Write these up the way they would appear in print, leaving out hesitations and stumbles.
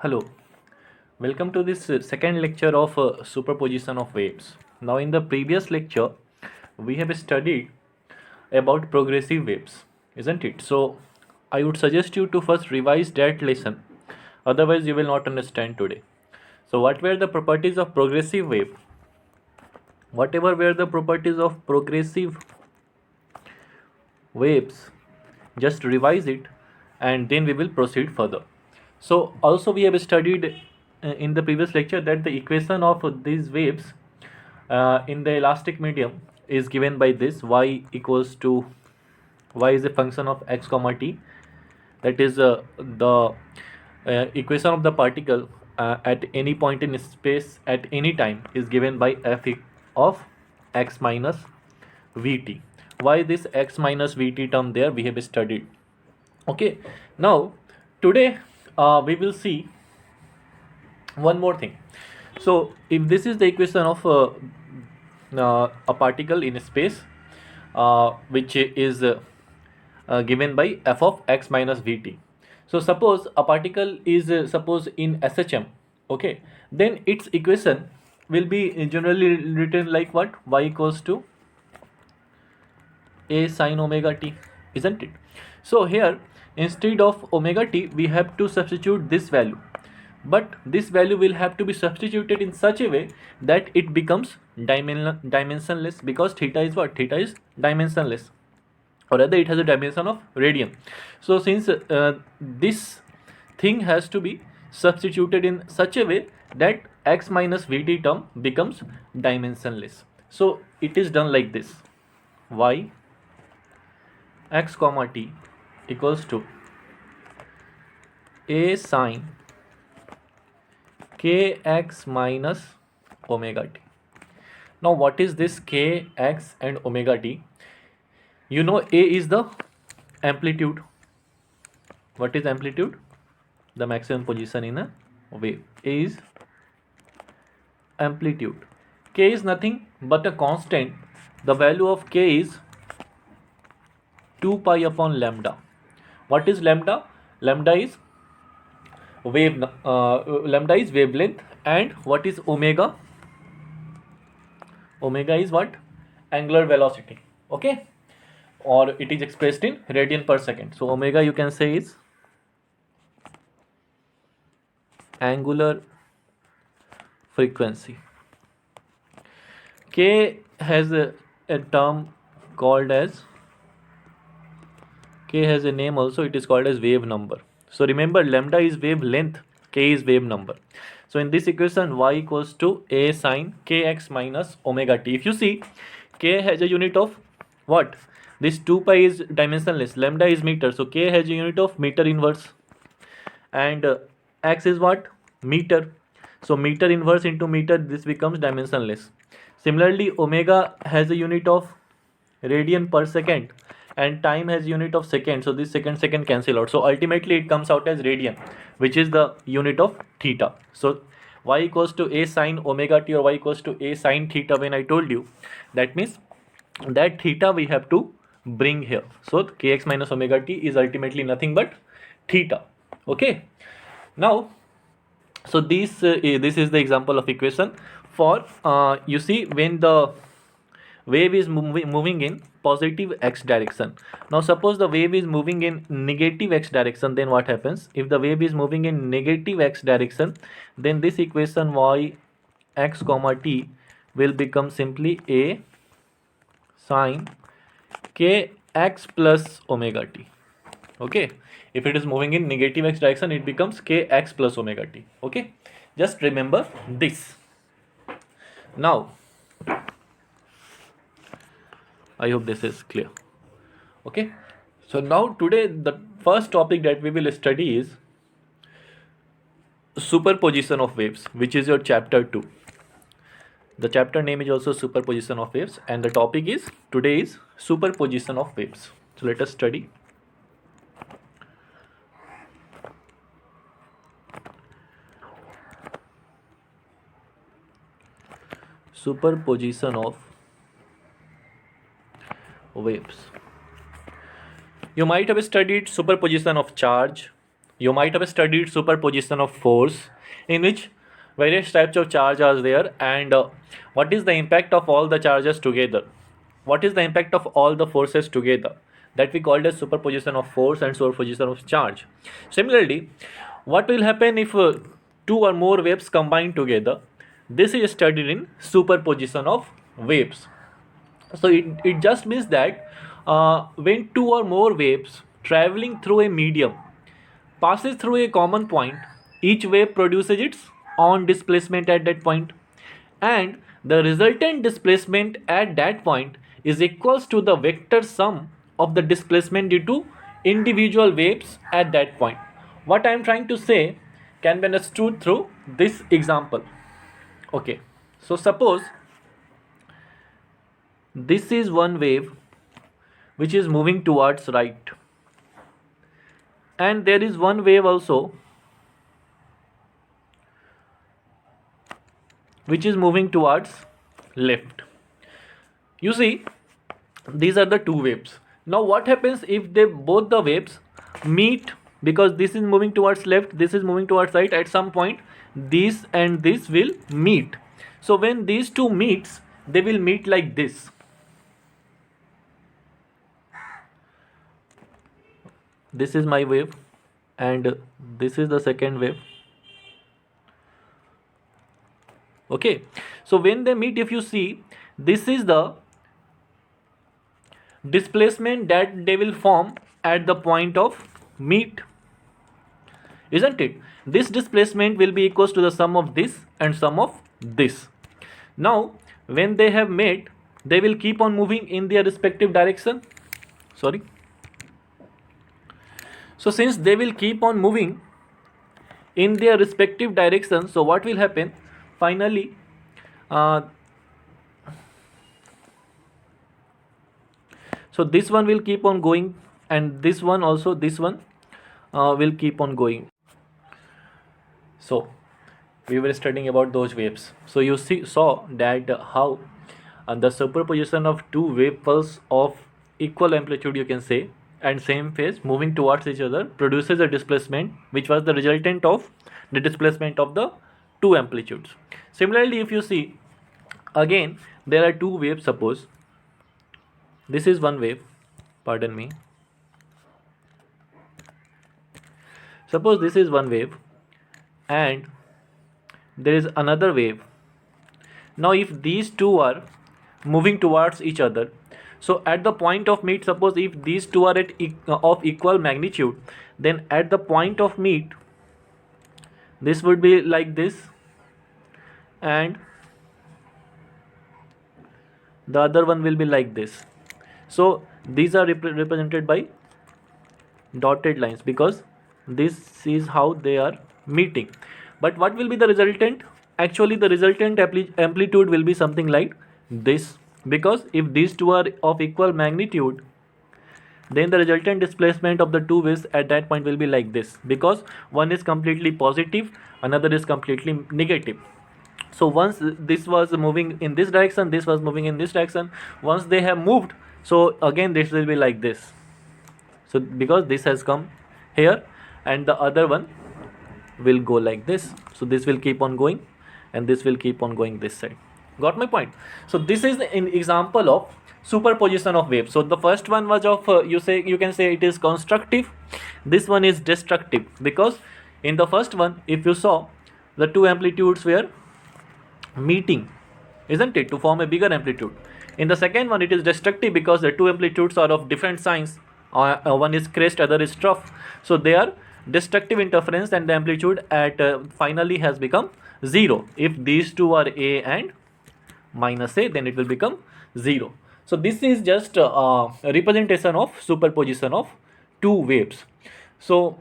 Hello, welcome to this second lecture of superposition of waves. Now, in the previous lecture, we have studied about progressive waves, isn't it? So, I would suggest you to first revise that lesson, otherwise, you will not understand today. So, what were the properties of progressive wave? Whatever were the properties of progressive waves, just revise it and then we will proceed further. So also we have studied in the previous lecture that the equation of these waves in the elastic medium is given by this: y equals to y is a function of x comma t. That is the equation of the particle at any point in space at any time is given by of x minus vt. Why this x minus vt term there we have studied. Okay, now today we will see one more thing. So if this is the equation of a particle in space which is given by f of x minus vt. So suppose a particle is suppose in SHM, okay, then its equation will be generally written like what? Y equals to a sine omega t, isn't it? So here instead of omega t we have to substitute this value, but this value will have to be substituted in such a way that it becomes dimensionless, because theta is what? Theta is dimensionless, or rather it has a dimension of radian. So since this thing has to be substituted in such a way that x minus vt term becomes dimensionless, so it is done like this: y x comma t equals to a sine kx minus omega t. Now what is this kx and omega t? You know a is the amplitude. What is amplitude? The maximum position in a wave. A is amplitude. K is nothing but a constant. The value of k is 2 pi upon lambda. What is lambda? Lambda is lambda is wavelength. And what is omega? Omega is what? Angular velocity. Okay, or it is expressed in radian per second. So omega you can say is angular frequency. K has a term called as, K has a name also, it is called as wave number. So remember, lambda is wavelength, K is wave number. So in this equation y equals to a sine kx minus omega t. If you see, K has a unit of what? This 2 pi is dimensionless, lambda is meter, so K has a unit of meter inverse, and x is what? Meter. So meter inverse into meter, this becomes dimensionless. Similarly, omega has a unit of radian per second, and time has unit of second, so this second cancel out, so ultimately it comes out as radian, which is the unit of theta. So y equals to a sine omega t, or y equals to a sine theta. When I told you, that means that theta we have to bring here. So kx minus omega t is ultimately nothing but theta. Okay, now so this is the example of equation for you see, when the wave is moving in positive x direction. Now suppose the wave is moving in negative x direction, then what happens? If the wave is moving in negative x direction, then this equation y x comma t will become simply a sine k x plus omega t. Okay, if it is moving in negative x direction, it becomes kx plus omega t. Okay, just remember this. Now I hope this is clear. Okay, so now today the first topic that we will study is superposition of waves, which is your chapter 2. The chapter name is also superposition of waves, and the topic is today is superposition of waves. So let us study. Superposition of waves. You might have studied superposition of charge. you might have studied superposition of force, in which various types of charge are there, and what is the impact of all the charges together, what is the impact of all the forces together, that we called as superposition of force and superposition of charge. Similarly, what will happen if two or more waves combine together? This is studied in superposition of waves. So it just means that when two or more waves traveling through a medium passes through a common point, each wave produces its own displacement at that point, and the resultant displacement at that point is equals to the vector sum of the displacement due to individual waves at that point. What I am trying to say can be understood through this example. Okay, so suppose this is one wave which is moving towards right, and there is one wave also which is moving towards left. You see, these are the two waves. Now what happens if they both the waves meet? Because this is moving towards left, this is moving towards right, at some point this and this will meet. So when these two meets, they will meet like this. This is my wave and this is the second wave. Okay, so when they meet, if you see, this is the displacement that they will form at the point of meet, isn't it? This displacement will be equals to the sum of this and sum of this. Now when they have met, they will keep on moving in their respective direction. Sorry. So since they will keep on moving in their respective direction, so what will happen finally? So this one will keep on going, and this one also, this one will keep on going. So we were studying about those waves. So you saw that how the superposition of two wave pulse of equal amplitude, you can say, and same phase moving towards each other produces a displacement which was the resultant of the displacement of the two amplitudes. Similarly, if you see, again there are two waves. Suppose this is one wave, pardon me, suppose this is one wave and there is another wave. Now if these two are moving towards each other, so at the point of meet, suppose if these two are of equal magnitude, then at the point of meet this would be like this, and the other one will be like this. So these are represented by dotted lines because this is how they are meeting. But what will be the resultant? Actually the resultant amplitude will be something like this, because if these two are of equal magnitude, then the resultant displacement of the two waves at that point will be like this, because one is completely positive, another is completely negative. So once this was moving in this direction, this was moving in this direction, once they have moved, so again this will be like this. So because this has come here and the other one will go like this, so this will keep on going and this will keep on going this side. Got my point? So this is an example of superposition of waves. So the first one was of you can say it is constructive, this one is destructive, because in the first one, if you saw, the two amplitudes were meeting, isn't it, to form a bigger amplitude. In the second one, it is destructive because the two amplitudes are of different signs. One is crest, other is trough, so they are destructive interference, and the amplitude at finally has become 0. If these two are A and minus A, then it will become 0. So this is just a representation of superposition of two waves. So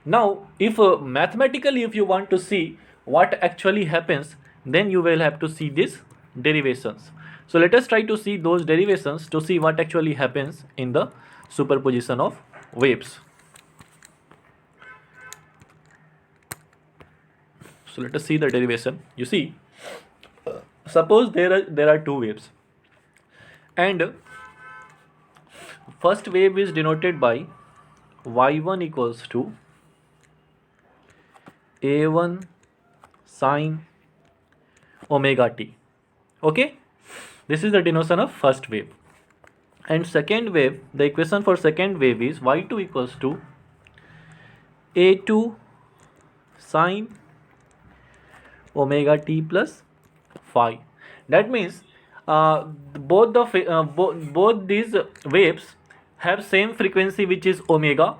now if mathematically if you want to see what actually happens, then you will have to see these derivations. So let us try to see those derivations to see what actually happens in the superposition of waves. So let us see the derivation. You see, suppose there are two waves, and first wave is denoted by y1 equals to a1 sine omega t. Okay, this is the denotation of first wave. And second wave, the equation for second wave is y2 equals to a2 sine omega t plus phi. That means both these waves have same frequency, which is omega,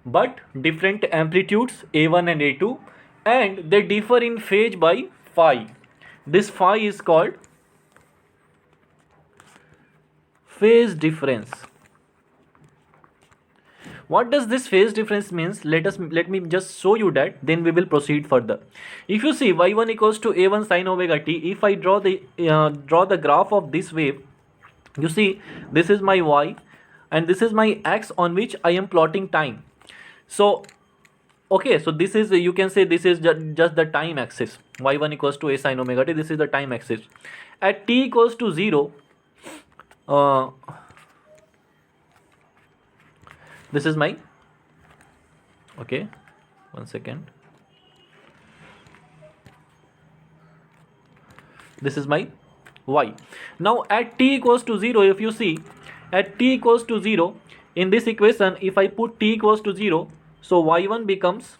but different amplitudes a1 and a2, and they differ in phase by phi. This phi is called phase difference. What does this phase difference means? Let me just show you that, then we will proceed further. If you see y1 equals to a1 sine omega t, if I draw the graph of this wave, you see this is my y and this is my x on which I am plotting time. So okay, so this is, you can say this is just the time axis. Y1 equals to a sine omega t, this is the time axis. At t equals to 0, this is my, okay, 1 second, this is my y. Now at t equals to 0, if you see at t equals to 0, in this equation if I put t equals to 0, so y1 becomes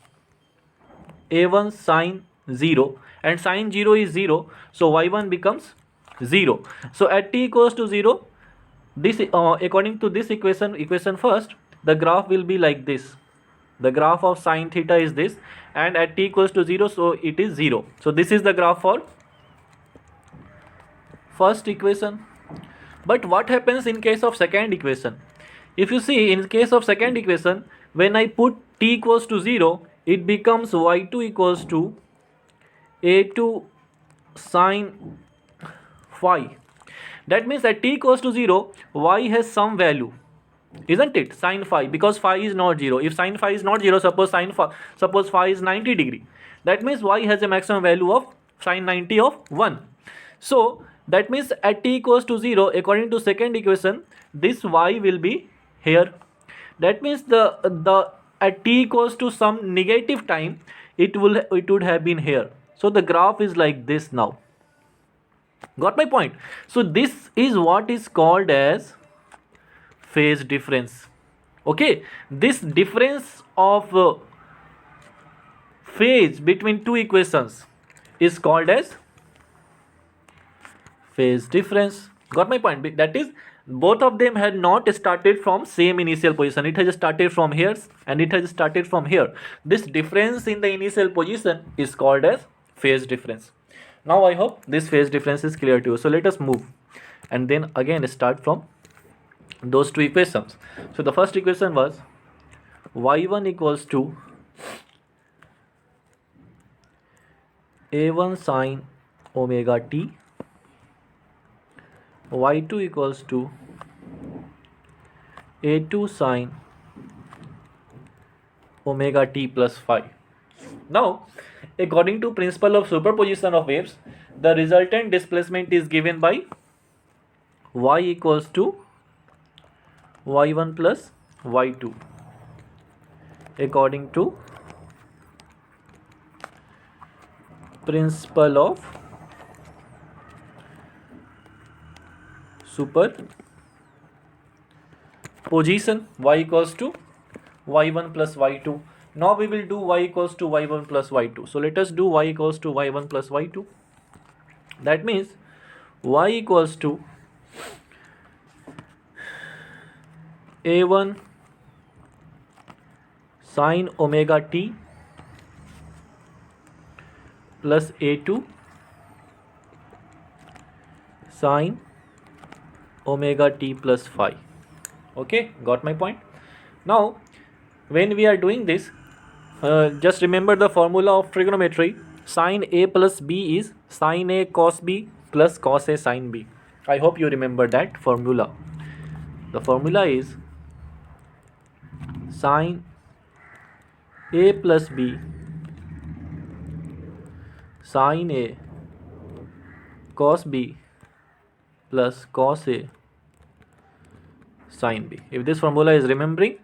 a1 sine 0, and sine 0 is 0, so y1 becomes 0. So at t equals to 0, this according to this equation first, the graph will be like this. The graph of sine theta is this, and at t equals to 0, so it is 0. So this is the graph for first equation. But what happens in case of second equation? If you see, in case of second equation, when I put t equals to 0, it becomes y2 equals to a2 sine phi. That means at t equals to 0, y has some value, isn't it? Sine phi, because phi is not 0. If sine phi is not 0, suppose phi is 90 degree, that means y has a maximum value of sine 90 of 1. So that means at t equals to 0, according to second equation, this y will be here. That means the at t equals to some negative time, it would have been here. So the graph is like this now. Got my point? So this is what is called as phase difference. Okay, this difference of phase between two equations is called as phase difference. Got my point? That is, both of them had not started from same initial position. It has started from here and it has started from here. This difference in the initial position is called as phase difference. Now I hope this phase difference is clear to you. So let us move and then again start from those two equations. So the first equation was y1 equals to a1 sine omega t, y2 equals to a2 sine omega t plus phi. Now, according to principle of superposition of waves, the resultant displacement is given by y equals to y1 plus y2, according to principle of superposition. Y equals to y1 plus y2. Now we will do y equals to y1 plus y2. So let us do y equals to y1 plus y2. That means y equals to a1 sine omega t plus a2 sine omega t plus phi. Okay, got my point? Now when we are doing this, just remember the formula of trigonometry. Sine a plus b is sine a cos b plus cos a sine b. I hope you remember that formula. The formula is sine a plus b sine a cos b plus cos a sine b. If this formula is remembering,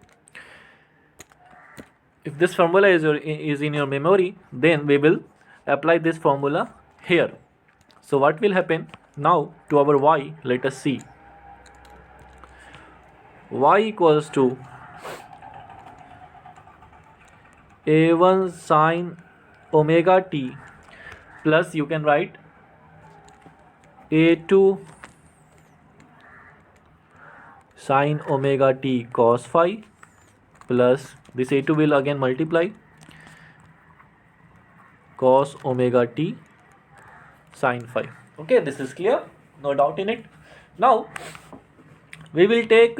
if this formula is in your memory, then we will apply this formula here. So what will happen now to our y? Let us see. Y equals to a1 sine omega t plus, you can write a2 sine omega t cos phi, plus this a2 will again multiply cos omega t sine phi. Okay, this is clear, no doubt in it. Now we will take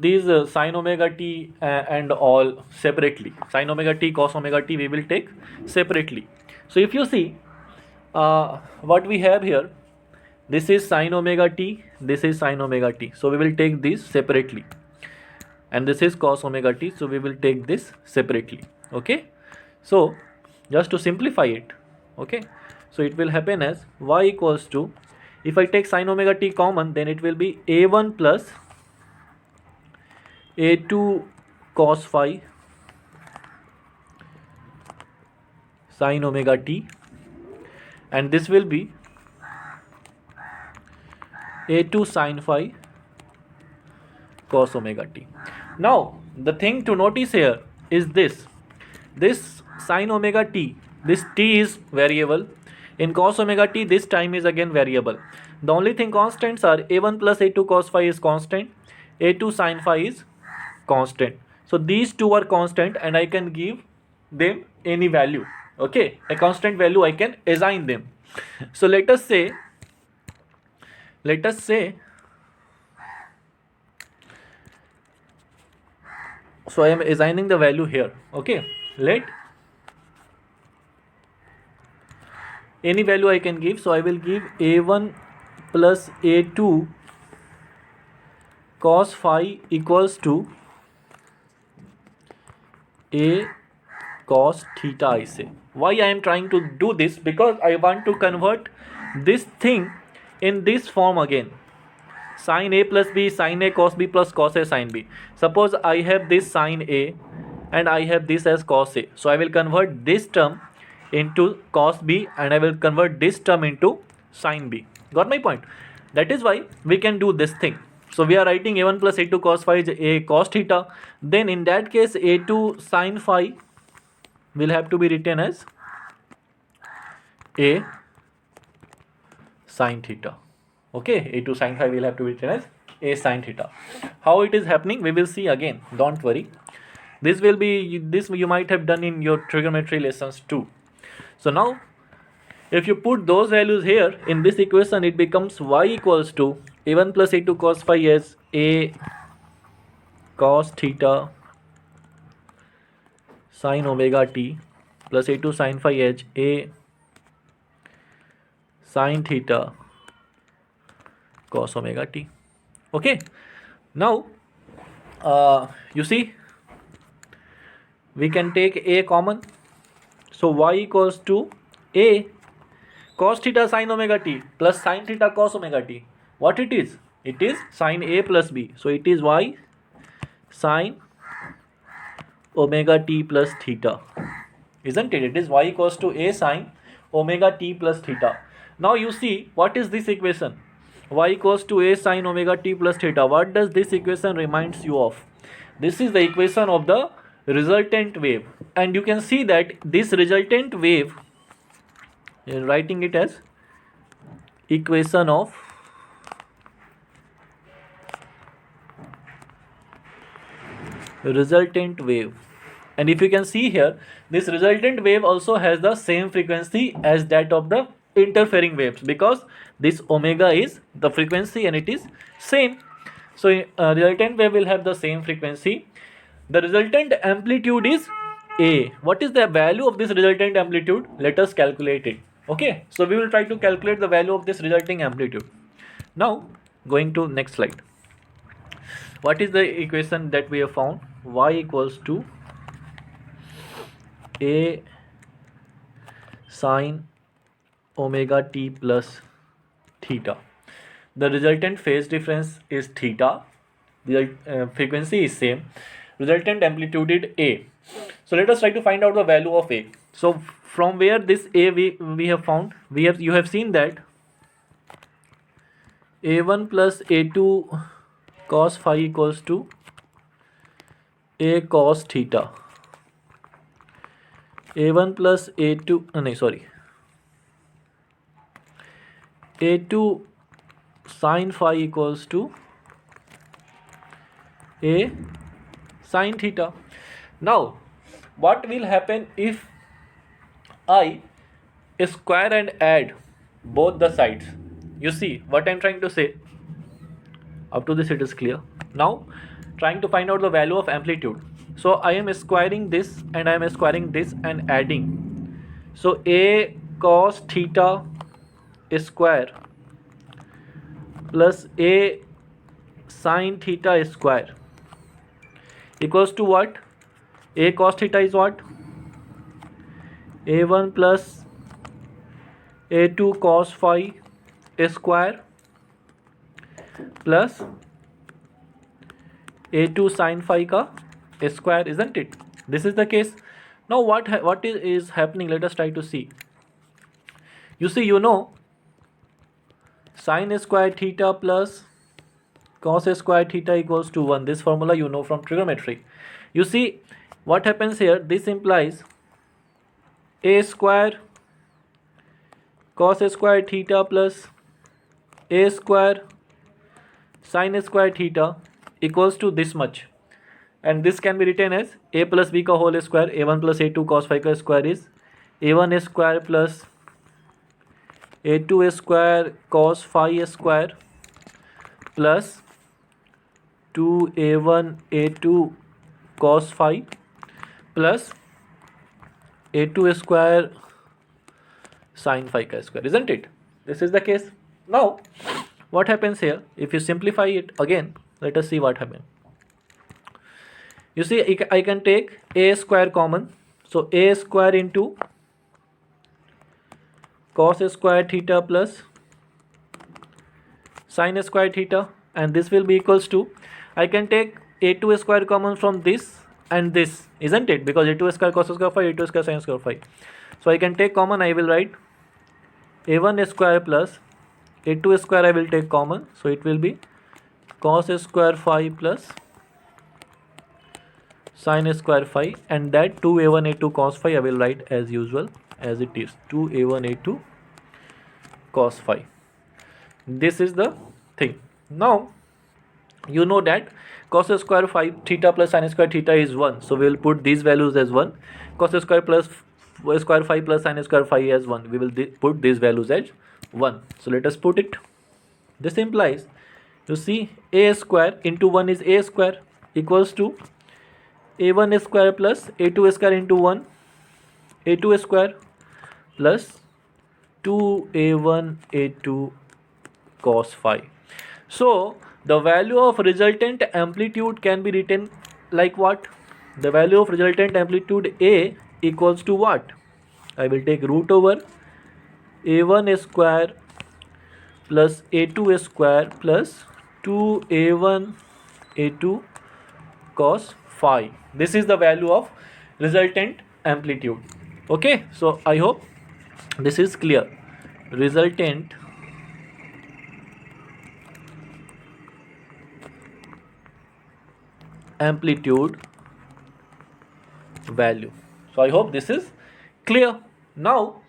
these sine omega t and all separately. Sine omega t, cos omega t we will take separately. So if you see what we have here, this is sine omega t, this is sine omega t. So we will take these separately. And this is cos omega t, so we will take this separately. Okay, so just to simplify it, okay, so it will happen as y equals to, if I take sine omega t common, then it will be a1 plus a2 cos phi sine omega t, and this will be a2 sine phi cos omega t. Now the thing to notice here is this sine omega t, this t is variable. In cos omega t, this time is again variable. The only thing constants are a1 plus a2 cos phi is constant, a2 sine phi is constant. So these two are constant and I can give them any value. Okay, a constant value I can assign them. So let us say so I am assigning the value here. Okay, let any value I can give. So I will give a1 plus a2 cos phi equals to a cos theta, I say. Why I am trying to do this? Because I want to convert this thing in this form again. Sin a plus b, sin a cos b plus cos a sin b. Suppose I have this sin a and I have this as cos a. So I will convert this term into cos b and I will convert this term into sin b. Got my point? That is why we can do this thing. So we are writing a1 plus a2 cos phi is a cos theta. Then in that case a2 sin phi will have to be written as a sin theta. Okay, a2 sin phi will have to be written as a sin theta. How it is happening we will see again, don't worry. This will be, this you might have done in your trigonometry lessons too. So now if you put those values here in this equation, it becomes y equals to a1 plus a2 cos phi as a cos theta sin omega t plus a2 sin phi as a sin theta cos omega t. Okay, now you see we can take a common. So y equals to a cos theta sin omega t plus sin theta cos omega t. What it is? It is sin a plus b. So it is y sin omega t plus theta, isn't it? It is y equals to a sin omega t plus theta. Now you see what is this equation? Y equals to a sin omega t plus theta. What does this equation reminds you of? This is the equation of the resultant wave, and you can see that this resultant wave, writing it as equation of resultant wave. And if you can see here, this resultant wave also has the same frequency as that of the interfering waves, because this omega is the frequency and it is same. So resultant wave will have the same frequency. The resultant amplitude is a. What is the value of this resultant amplitude? Let us calculate it. Okay, so we will try to calculate the value of this resulting amplitude. Now going to next slide. What is the equation that we have found? Y equals to a sin omega t plus theta. The resultant phase difference is theta. The frequency is same. resultant amplitude is A. So let us try to find out the value of A. So from where this A we have found, you have seen that A1 plus A2 cos phi equals to A cos theta. A1 plus A2 A2 sin phi equals to A sin theta. Now what will happen if I square and add both the sides? You see what I'm trying to say? Up to this it is clear. Now trying to find out the value of amplitude. So I am squaring this and I am squaring this and adding. So A cos theta square plus A sin theta square equals to what? A cos theta is what? A1 plus A2 cos phi square plus A2 sin phi ka square, isn't it? This is the case. Now what is happening? Let us try to see. You see, sin square theta plus cos square theta equals to 1. This formula you know from trigonometry. You see what happens here? This implies A square cos square theta plus A square sin square theta equals to this much, and this can be written as A plus B ka whole square. A1 plus A2 cos phi ka square is A1 square plus A2 square cos phi square plus 2A1 A2 cos phi plus A2 square sin phi ka square, isn't it? This is the case. Now what happens here? If you simplify it again, let us see what happens. You see, I can take A square common. So A square into cos square theta plus sin square theta, and this will be equals to, I can take A2 square common from this and this, isn't it? Because A2 square cos square phi, A2 square sin square phi. So I can take common, I will write A1 square plus A2 square I will take common. So it will be cos square phi plus sin square phi, and that 2A1 A2 cos phi I will write as usual as it is, 2A1 A2 cos phi. This is the thing. Now you know that cos square phi theta plus sin square theta is 1, so we will put these values as 1. Cos square plus square phi plus sin square phi as 1, we will put these values as 1. So let us put it. This implies, you see, A square into 1 is A square equals to A1 square plus A2 square into 1 A2 square plus 2A1 A2 cos phi. So the value of resultant amplitude can be written like what? The value of resultant amplitude A equals to what? I will take root over A1 square plus A2 square plus 2A1 A2 cos phi. This is the value of resultant amplitude. Okay, so I hope this is clear. Resultant amplitude value. So I hope this is clear. Now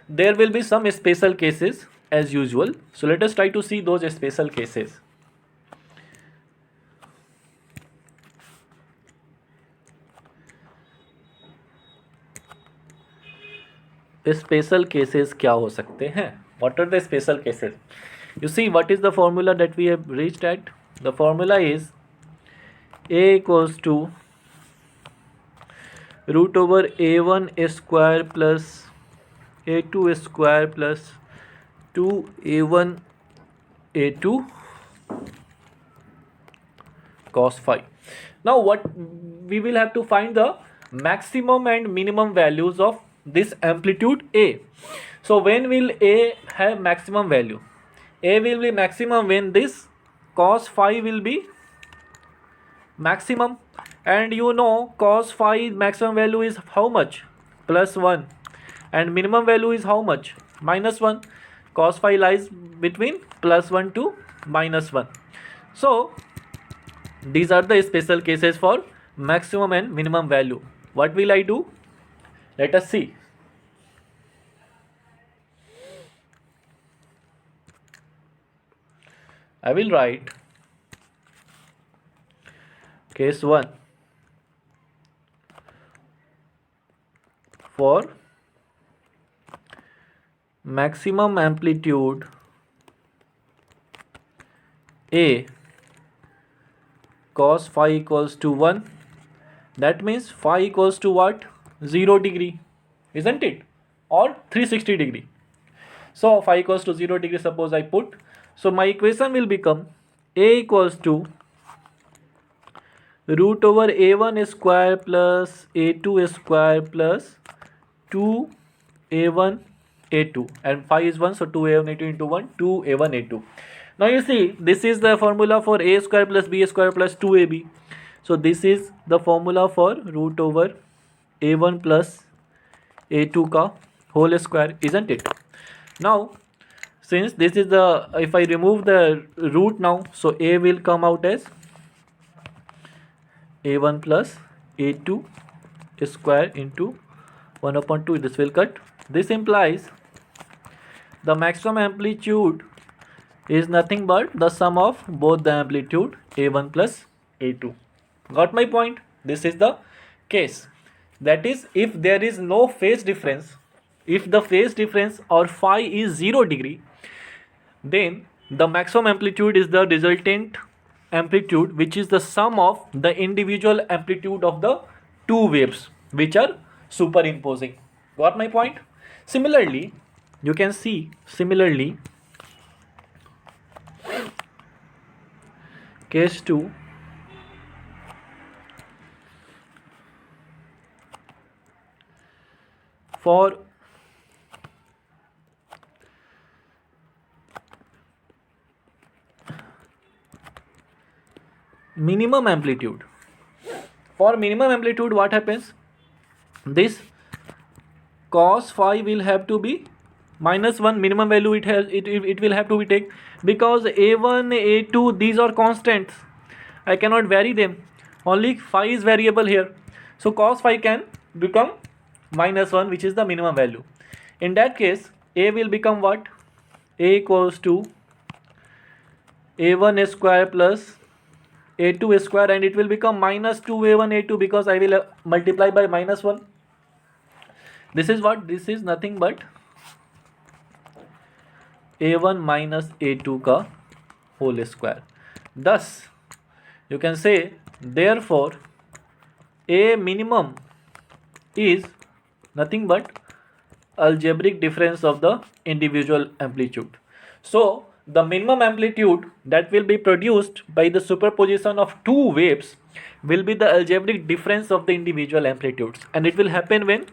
there will be some special cases as usual. So let us try to see those special cases. Special cases क्या हो सकते हैं? What are the special cases? You see, what is the formula that we have reached at? The formula is A equals to root over A1 square plus A2 square plus 2A1 A2 cos phi. Now what we will have to find the maximum and minimum values of this amplitude A. So when will A have maximum value? A will be maximum when this cos phi will be maximum, and you know cos phi maximum value is how much? +1, and minimum value is how much? -1. Cos phi lies between +1 to -1. So these are the special cases for maximum and minimum value. What will I do? Let us see. I will write case 1 for maximum amplitude A cos phi equals to 1. That means phi equals to what? 0 degree, isn't it? Or 360 degree. So phi equals to 0 degree, suppose I put. So my equation will become A equals to root over A1 square plus A2 square plus 2A1 A2, and phi is 1, so 2A1 A2 into 1, 2A1 A2. Now you see, this is the formula for A square plus B square plus 2AB. So this is the formula for root over A1 plus A2 ka whole square, isn't it? Now since this is the, if I remove the root now, so A will come out as A1 plus A2 square into 1 upon 2. This will cut. This implies the maximum amplitude is nothing but the sum of both the amplitude A1 plus A2. Got my point? This is the case. That is, if there is no phase difference, if the phase difference or phi is 0 degree, then the maximum amplitude is the resultant amplitude, which is the sum of the individual amplitude of the two waves which are superimposing. Got my point? Similarly, you can see, similarly, case 2 for minimum amplitude. For minimum amplitude, what happens? This cos phi will have to be -1 minimum value. It will have to be take, because A1 A2 these are constants. I cannot vary them. Only phi is variable here. So cos phi can become -1, which is the minimum value. In that case, A will become what? A equals to A1 square plus A2 square, and it will become -2A1 A2, because I will multiply by -1. This is what? This is nothing but A1 minus A2 ka whole square. Thus you can say, therefore A minimum is nothing but algebraic difference of the individual amplitude. So the minimum amplitude that will be produced by the superposition of two waves will be the algebraic difference of the individual amplitudes, and it will happen when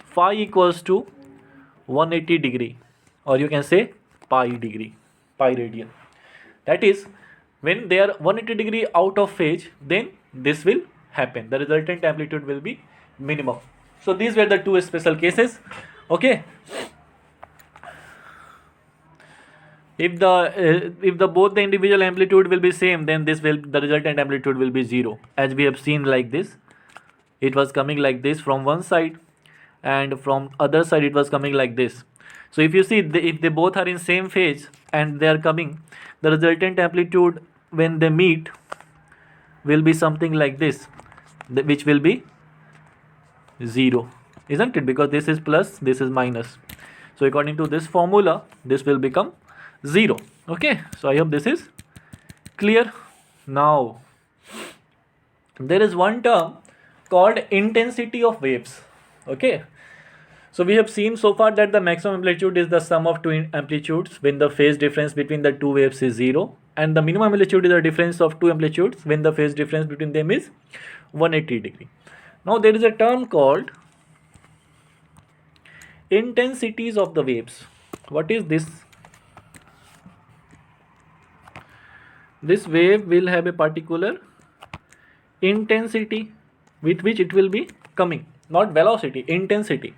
phi equals to 180 degree, or you can say pi degree, pi radian. That is, when they are 180 degree out of phase, then this will happen. The resultant amplitude will be minimum. So these were the two special cases. Okay. If the both the individual amplitude will be same, then the resultant amplitude will be 0, as we have seen like this. It was coming like this from one side, and from other side it was coming like this. So if you see, if they both are in same phase and they are coming, the resultant amplitude when they meet will be something like this, which will be 0, isn't it? Because this is plus, this is minus. So according to this formula, this will become 0. Okay, so I hope this is clear. Now there is one term called intensity of waves. Okay, so we have seen so far that the maximum amplitude is the sum of two amplitudes when the phase difference between the two waves is 0, and the minimum amplitude is the difference of two amplitudes when the phase difference between them is 180 degree. Now there is a term called intensities of the waves. What is this? This wave will have a particular intensity. with which it will be coming, not velocity, intensity.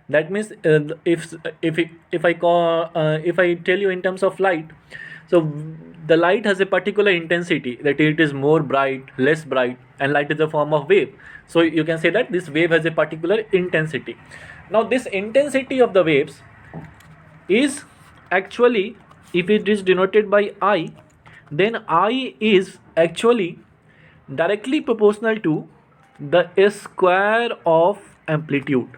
That means if I tell you in terms of light, so the light has a particular intensity, that it is more bright, less bright, and light is a form of wave. So you can say that this wave has a particular intensity. Now this intensity of the waves is actually, if it is denoted by I, then I is actually directly proportional to the square of amplitude.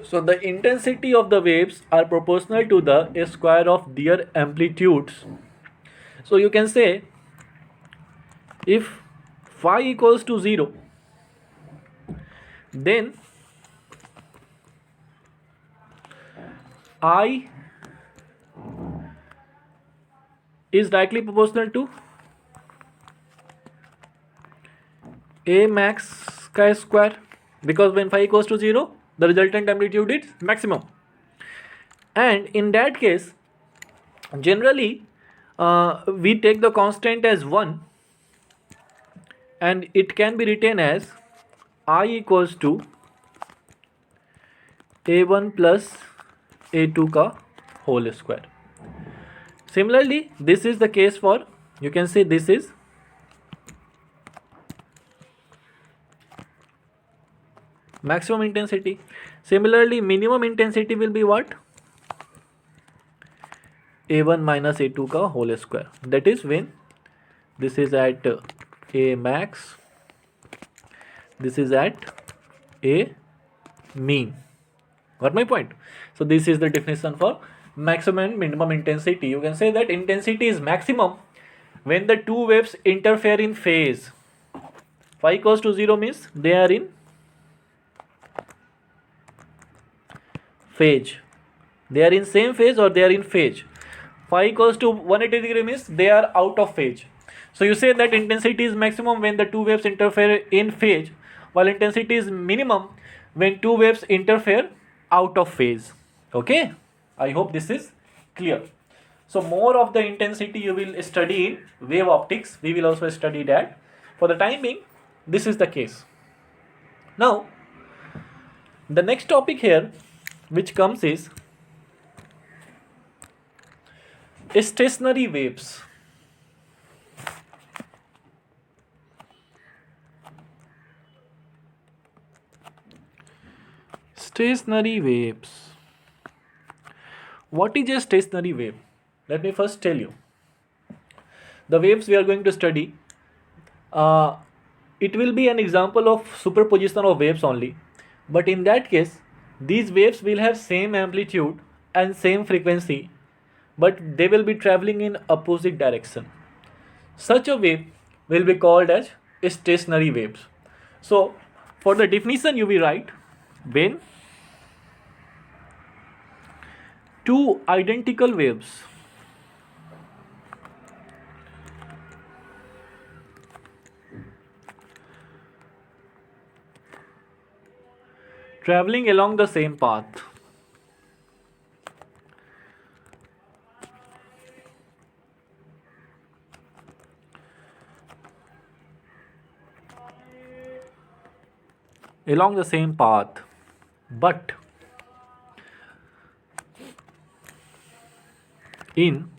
So the intensity of the waves are proportional to the square of their amplitudes. So you can say if phi equals to 0, then I is directly proportional to A max ka square, because when phi equals to 0, the resultant amplitude is maximum. And in that case, generally we take the constant as 1, and it can be written as I equals to A1 plus A2 ka whole square. Similarly, this is the case for, you can say this is maximum intensity. Similarly, minimum intensity will be what? A1 minus A2 ka whole square. That is when this is at A max, this is at A mean. Got my point? So this is the definition for maximum and minimum intensity. You can say that intensity is maximum when the two waves interfere in phase. Phi equals to 0 means they are in phase. They are in same phase or they are in phase. Phi equals to 180 degree means they are out of phase. So you say that intensity is maximum when the two waves interfere in phase, while intensity is minimum when two waves interfere out of phase. Okay, I hope this is clear. So more of the intensity you will study in wave optics. We will also study that. For the time being, this is the case. Now the next topic here which comes is stationary waves. Stationary waves. What is a stationary wave? Let me first tell you. The waves we are going to study, it will be an example of superposition of waves only. But in that case, these waves will have same amplitude and same frequency, but they will be traveling in opposite direction. Such a wave will be called as stationary waves. So for the definition you will write, when two identical waves traveling along the same path but in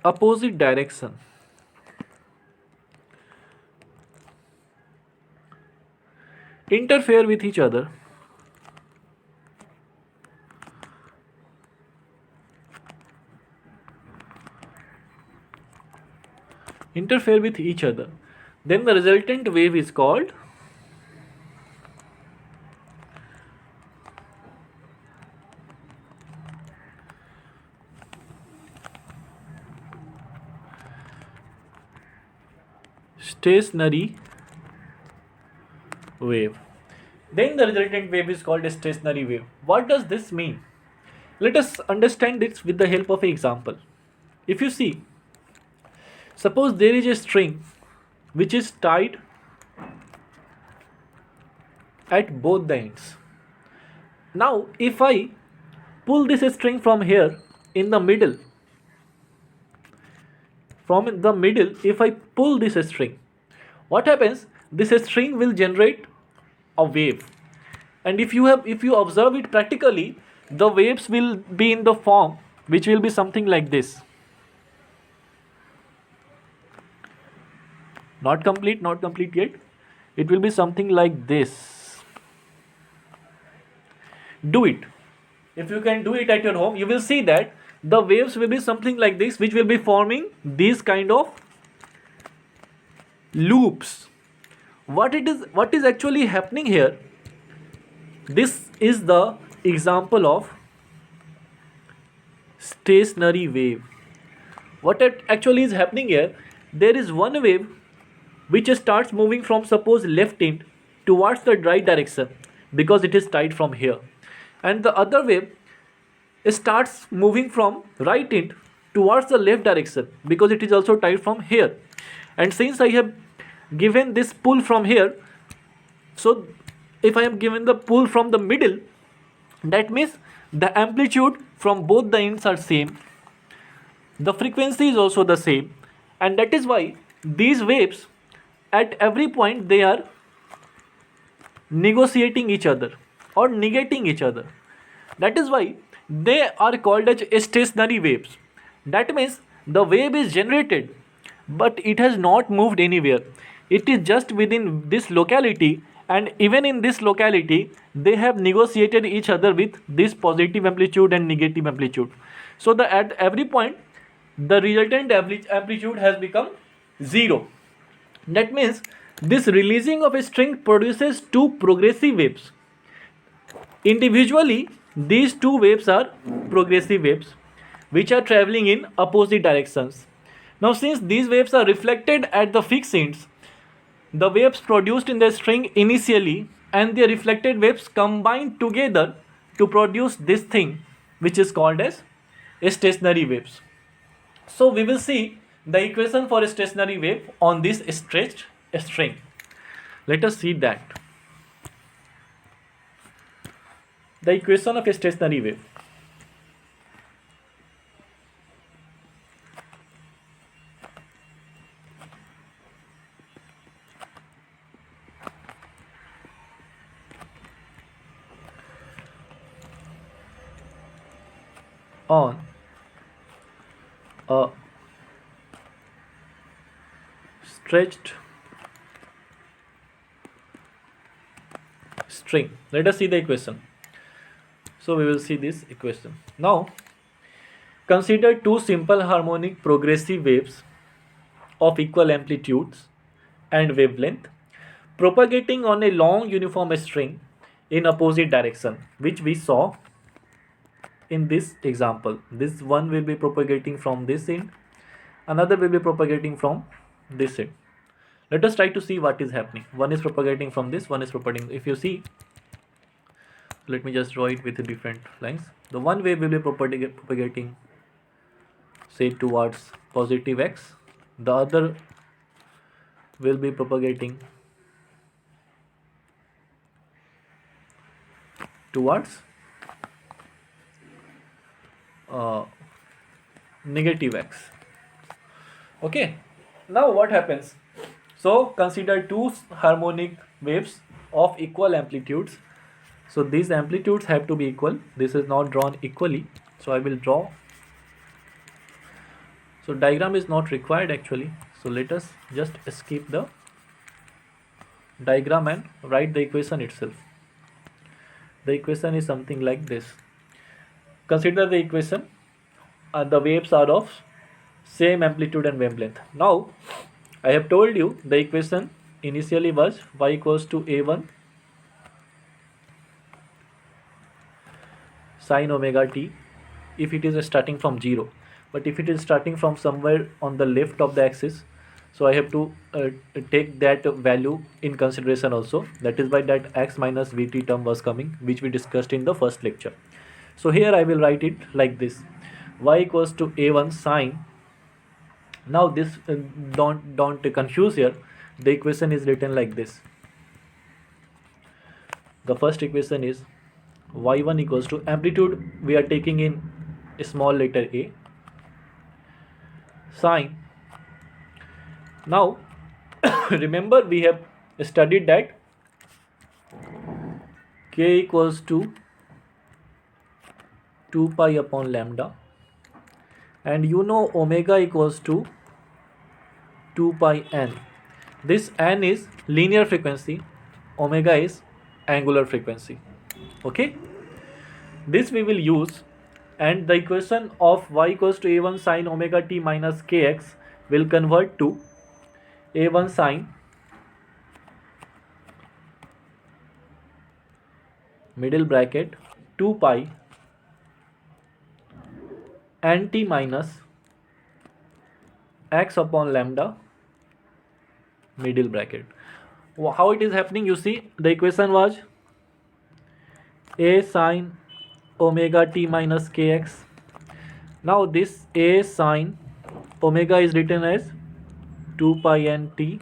opposite direction, interfere with each other, then the resultant wave is called stationary wave. Then the resultant wave is called a stationary wave. What does this mean? Let us understand this with the help of an example. If you see, suppose there is a string which is tied at both the ends. Now if I pull this string from here in the middle, from the middle, if I pull this string, what happens? This string will generate a wave, and if you observe it practically, the waves will be in the form which will be something like this. Not complete yet. It will be something like this. Do it. If you can do it at your home, you will see that the waves will be something like this, which will be forming these kind of loops. What is actually happening here? This is the example of stationary wave. What actually is happening here? There is one wave which starts moving from, suppose, left end towards the right direction, because it is tied from here, and the other wave starts moving from right end towards the left direction, because it is also tied from here. And since I have given this pull from here, so if I am given the pull from the middle, that means the amplitude from both the ends are same, the frequency is also the same, and that is why these waves at every point they are negotiating each other or negating each other. That is why they are called as stationary waves. That means the wave is generated, but it has not moved anywhere. It is just within this locality, and even in this locality they have negotiated each other with this positive amplitude and negative amplitude. So the at every point the resultant amplitude has become 0. That means this releasing of a string produces two progressive waves. Individually, these two waves are progressive waves which are traveling in opposite directions. Now, since these waves are reflected at the fixed ends, the waves produced in the string initially and the reflected waves combine together to produce this thing which is called as stationary waves. So we will see the equation for a stationary wave on this stretched string. Let us see that. The equation of a stationary wave. On a stretched string. Let us see the equation. So we will see this equation. Now consider two simple harmonic progressive waves of equal amplitudes and wavelength propagating on a long uniform string in opposite direction, which we saw in this example. This one will be propagating from this end, another will be propagating from this end. Let us try to see what is happening. One is propagating from this, one is propagating. If you see, let me just draw it with different lines. The one wave will be propagating say towards positive x, the other will be propagating towards negative x. Okay, now what happens? So consider two harmonic waves of equal amplitudes. So these amplitudes have to be equal. This is not drawn equally, so I will draw. So diagram is not required actually, so let us just skip the diagram and write the equation itself. The equation is something like this. Consider the equation. The waves are of same amplitude and wavelength. Now I have told you the equation initially was y equals to a1 sine omega t if it is starting from 0, but if it is starting from somewhere on the left of the axis, so I have to take that value in consideration also. That is why that x minus vt term was coming, which we discussed in the first lecture. So here I will write it like this: y equals to a1 sine. Now this don't confuse here. The equation is written like this. The first equation is y1 equals to amplitude we are taking in a small letter a sine Now remember we have studied that k equals to 2 pi upon lambda, and you know omega equals to 2 pi n. This n is linear frequency, omega is angular frequency. Okay, this we will use, and the equation of y equals to a1 sine omega t minus kx will convert to a1 sine middle bracket 2 pi n t minus x upon lambda middle bracket. How it is happening? You see, the equation was a sine omega t minus kx. Now this a sine omega is written as 2 pi n t,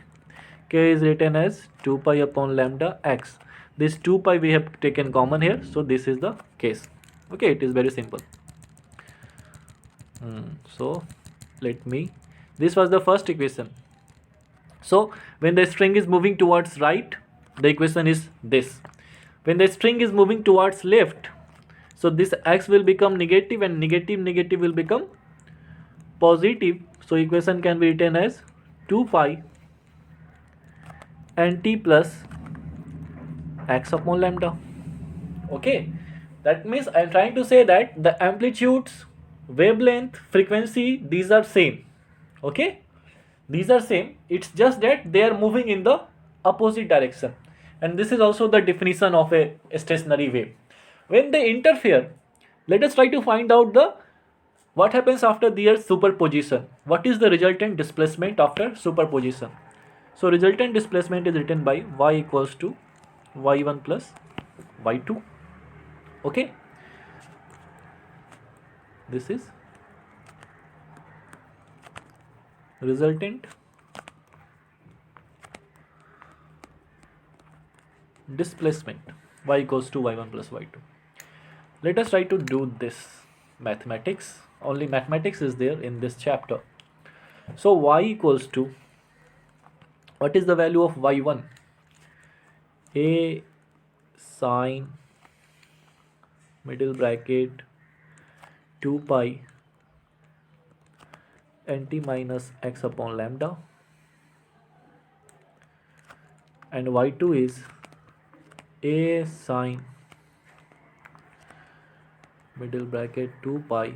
k is written as 2 pi upon lambda x. This 2 pi we have taken common here, so this is the case. Okay, it is very simple. So this was the first equation. So when the string is moving towards right, the equation is this. When the string is moving towards left, so this x will become negative, and negative will become positive. So equation can be written as 2 pi n t plus x upon lambda. Okay, that means I am trying to say that the amplitudes, wavelength, frequency, these are same. Okay, these are same, it's just that they are moving in the opposite direction. And this is also the definition of a stationary wave. When they interfere, let us try to find out what happens after their superposition. What is the resultant displacement after superposition? So resultant displacement is written by y equals to y1 plus y2. Okay, this is resultant displacement, y equals to y1 plus y2. Let us try to do this mathematics. Only mathematics is there in this chapter. So y equals to, what is the value of y1? A sine middle bracket 2 pi n t minus x upon lambda, and y2 is a sine middle bracket 2 pi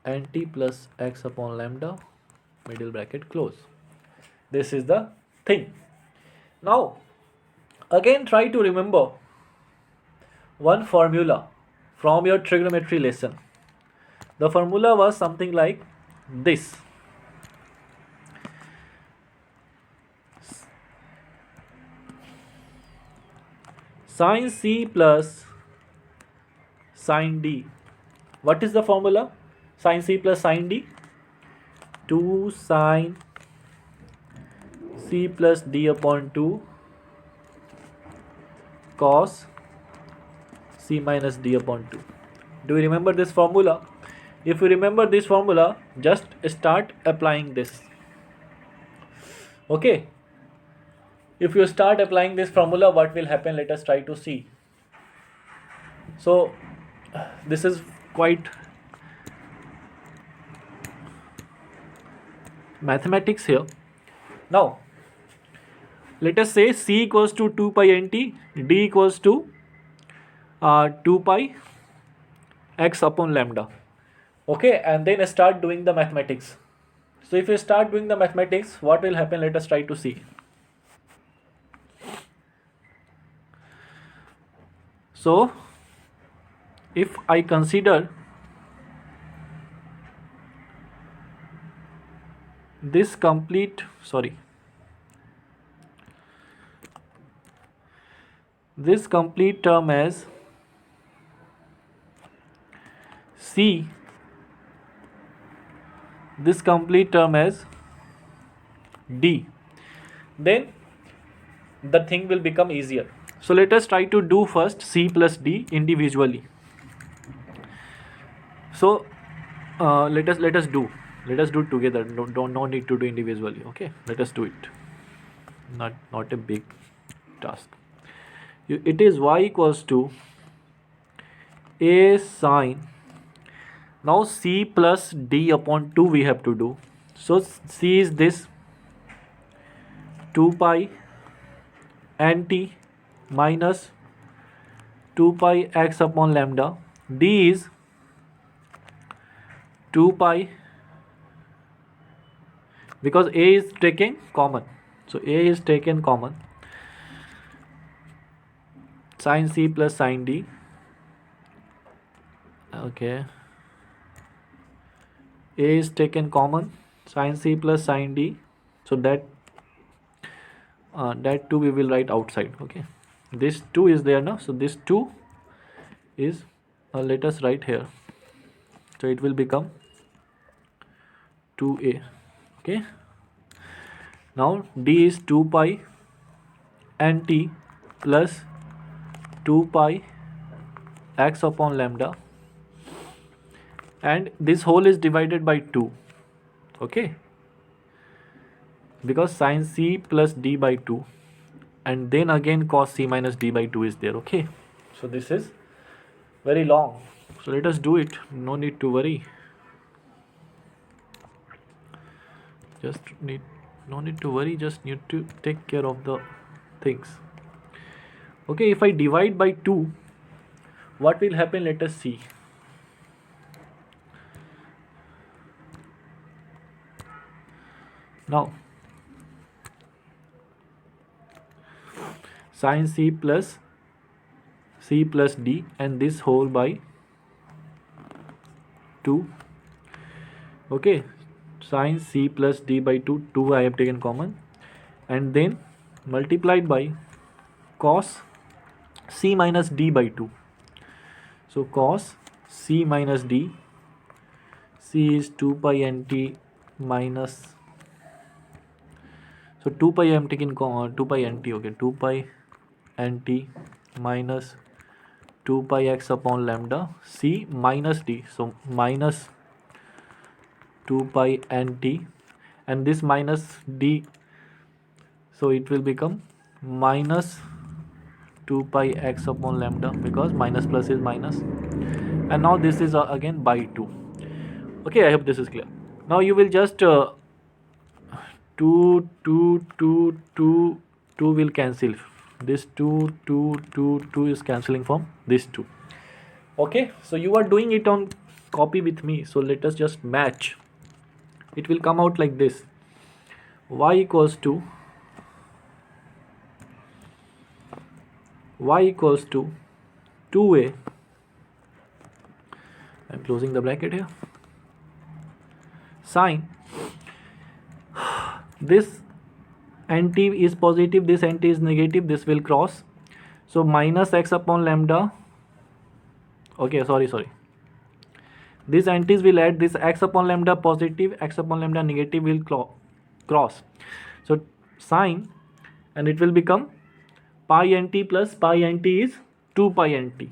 n t plus x upon lambda middle bracket close. This is the thing. Now again try to remember one formula from your trigonometry lesson. The formula was something like this. Sin C plus sin D. What is the formula? Sin C plus sin D? 2 sin C plus D upon 2 cos C minus D upon 2. Do you remember this formula? If you remember this formula, just start applying this. Okay, if you start applying this formula, what will happen? Let us try to see. So this is quite mathematics here. Now let us say C equals to 2 pi nt, D equals to 2 pi x upon lambda. Okay, and then start doing the mathematics. So if you start doing the mathematics, what will happen? Let us try to see. So if I consider this complete term as C, this complete term as D, then the thing will become easier. So let us try to do first C plus D individually. So let us do. Let us do it together. No need to do individually. Okay, let us do it. Not a big task. It is y equals to a sine. Now c plus d upon 2 we have to do. So c is this 2 pi n t minus 2 pi x upon lambda. D is 2 pi, because a is taken common. So a is taken common. Sin c plus sin d. Okay. A is taken common. Sin c plus sin d. So that 2 we will write outside. Okay. This 2 is there now. So this 2 is, let us write here. So it will become 2a. Okay. Now d is 2 pi n t plus 2 pi x upon lambda, and this whole is divided by 2. Okay, because sin c plus d by 2, and then again cos c minus d by 2 is there. Okay, so this is very long, so let us do it. No need to worry. No need to worry, just need to take care of the things. Okay, if I divide by 2, what will happen? Let us see. Now sin c plus d, and this whole by 2. Okay, sin c plus d by 2 I have taken common, and then multiplied by cos c minus d by 2. So cos c minus d, c is 2 pi nt minus, so 2 pi I am taking 2 pi nt. Okay, 2 pi nt minus 2 pi x upon lambda, c minus d, so minus 2 pi nt, and this minus d, so it will become minus 2 pi x upon lambda, because minus plus is minus, and now this is again by 2. Okay, I hope this is clear. Now you will just 2 will cancel. This 2 is cancelling from this 2. Okay, so you are doing it on copy with me, so let us just match. It will come out like this: y equals to 2a, I'm closing the bracket here, sine, this nt is positive, this nt is negative, this will cross, so minus x upon lambda. Okay, sorry, these n's will add, this x upon lambda positive, x upon lambda negative will cross, so sine, and it will become pi nt plus pi nt is 2 pi nt,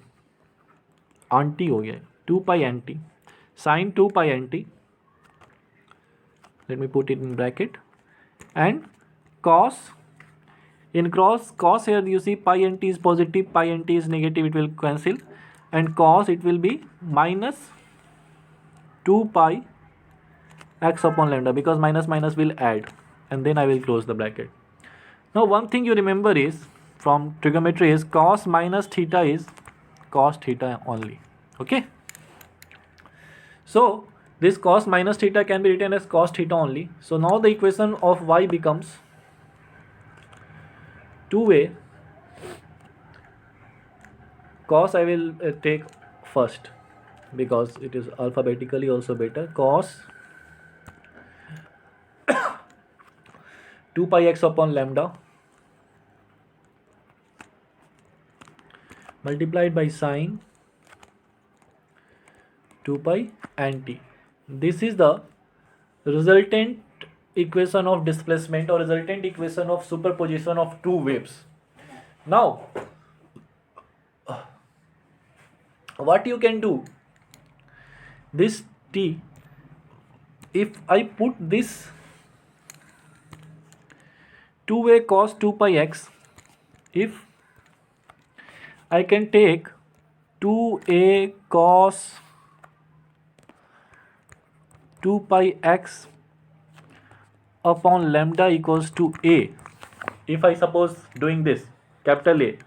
aunty हो गया 2 pi nt, sine 2 pi nt, let me put it in bracket, and cos, in cos here you see pi nt is positive, pi nt is negative, it will cancel, and cos it will be minus 2 pi x upon lambda, because minus minus will add, and then I will close the bracket. Now one thing you remember is from trigonometry is cos minus theta is cos theta only. Okay, so this cos minus theta can be written as cos theta only. So now the equation of y becomes 2a, cos I will take first because it is alphabetically also better, cos 2 pi x upon lambda multiplied by sine 2 pi nt. This is the resultant equation of displacement or resultant equation of superposition of two waves. Now what you can do, this t if I put this 2a cos 2 pi x, if I can take 2a cos 2 pi x upon lambda equals to a, if I suppose doing this capital A,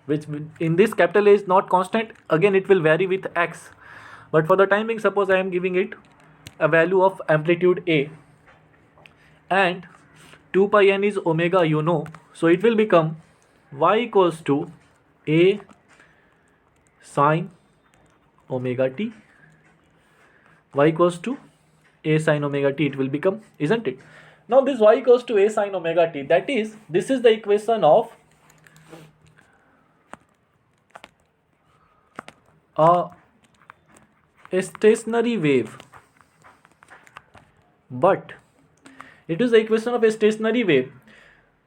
which in this capital A is not constant, again it will vary with x, but for the time being suppose I am giving it a value of amplitude A, and 2 pi n is omega, you know, so it will become y equals to a sine omega t, y equals to a sine omega t it will become, isn't it? Now this y equals to a sine omega t, that is, this is the equation of a stationary wave, but it is the equation of a stationary wave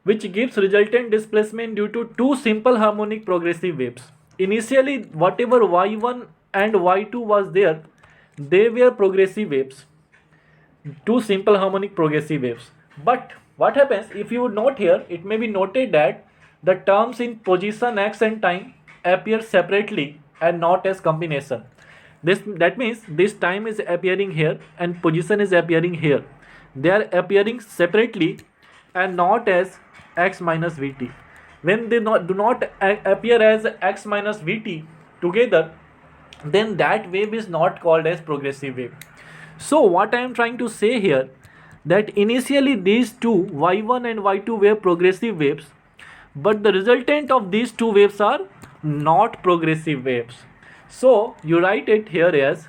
which gives resultant displacement due to two simple harmonic progressive waves. Initially, whatever y1 and y2 was there, they were progressive waves, two simple harmonic progressive waves. But what happens, if you would note here, it may be noted that the terms in position x and time appear separately and not as combination. That means this time is appearing here and position is appearing here. They are appearing separately and not as x minus vt. When they do not appear as x minus vt together, then that wave is not called as progressive wave. So what I am trying to say here, that initially these two y1 and y2 were progressive waves, but the resultant of these two waves are not progressive waves. So you write it here as,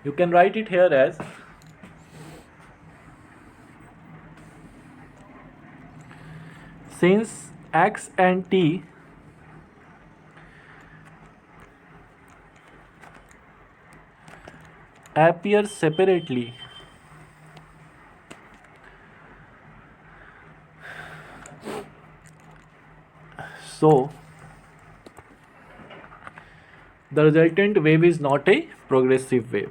you can write it here as since x and t appear separately, so the resultant wave is not a progressive wave.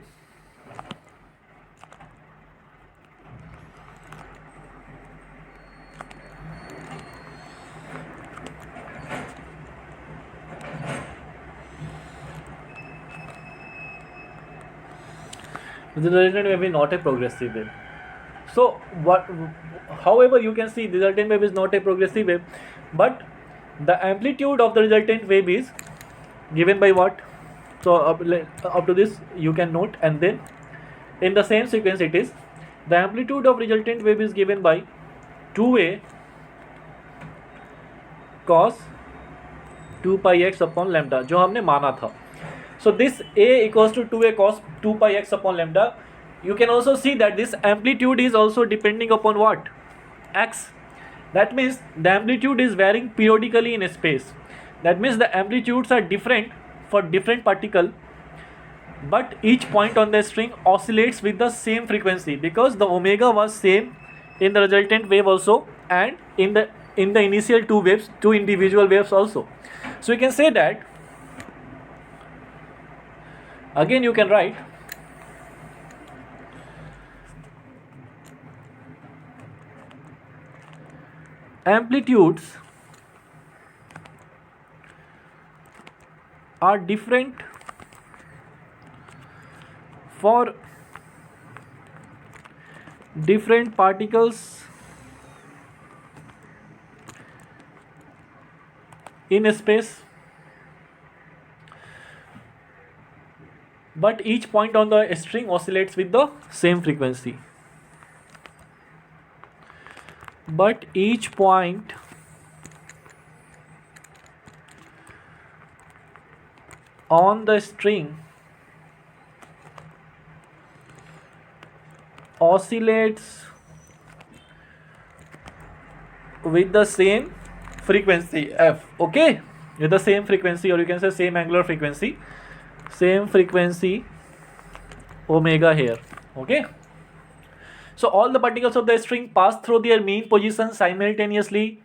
The resultant wave is not a progressive wave. So however, you can see the resultant wave is not a progressive wave, but the amplitude of the resultant wave is given by what? So up to this you can note, and then in the same sequence it is, the amplitude of resultant wave is given by 2a cos 2 pi x upon lambda, जो हमने माना था. So this a equals to 2a cos 2 pi x upon lambda. You can also see that this amplitude is also depending upon what? X. That means the amplitude is varying periodically in space. That means the amplitudes are different for different particle, but each point on the string oscillates with the same frequency, because the omega was same in the resultant wave also, and in the initial two waves, two individual waves also. So you can say that, again you can write amplitudes are different for different particles in space, but each point on the string oscillates with the same frequency. But each point on the string oscillates with the same frequency f, okay, with the same frequency, or you can say same angular frequency, same frequency omega here, okay. So all the particles of the string pass through their mean position simultaneously,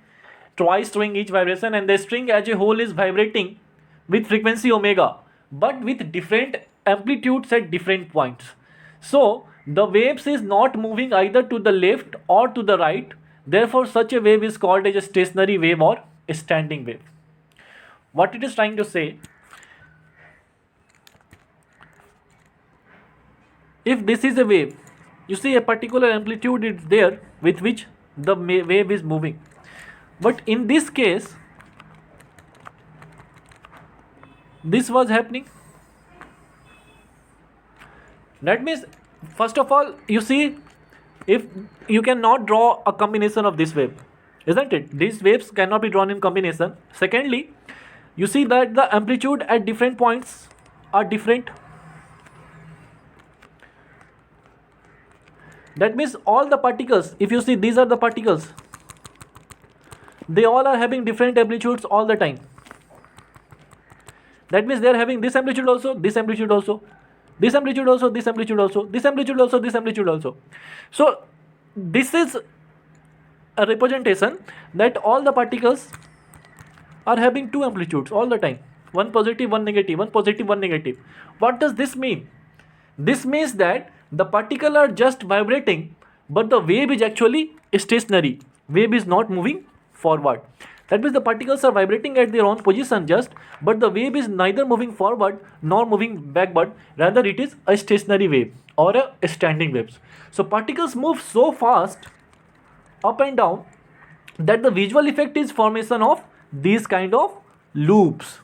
twice during each vibration, and the string as a whole is vibrating with frequency omega, but with different amplitudes at different points. So the waves is not moving either to the left or to the right. Therefore, such a wave is called as a stationary wave or a standing wave. What it is trying to say, if this is a wave, you see a particular amplitude is there with which the wave is moving. But in this case, this was happening. That means, first of all, you see, if you cannot draw a combination of this wave, isn't it? These waves cannot be drawn in combination. Secondly, you see that the amplitude at different points are different. That means all the particles, if you see, these are the particles, they all are having different amplitudes all the time. That means they are having this amplitude also, this amplitude also, this amplitude also, this amplitude also, this amplitude also, this amplitude also. So this is a representation that all the particles are having two amplitudes all the time, one positive, one negative, one positive, one negative. What does this mean? This means that the particles are just vibrating, but the wave is actually stationary. Wave is not moving forward. That means the particles are vibrating at their own position just, but the wave is neither moving forward nor moving backward. Rather, it is a stationary wave or a standing wave. So particles move so fast up and down that the visual effect is formation of these kind of loops.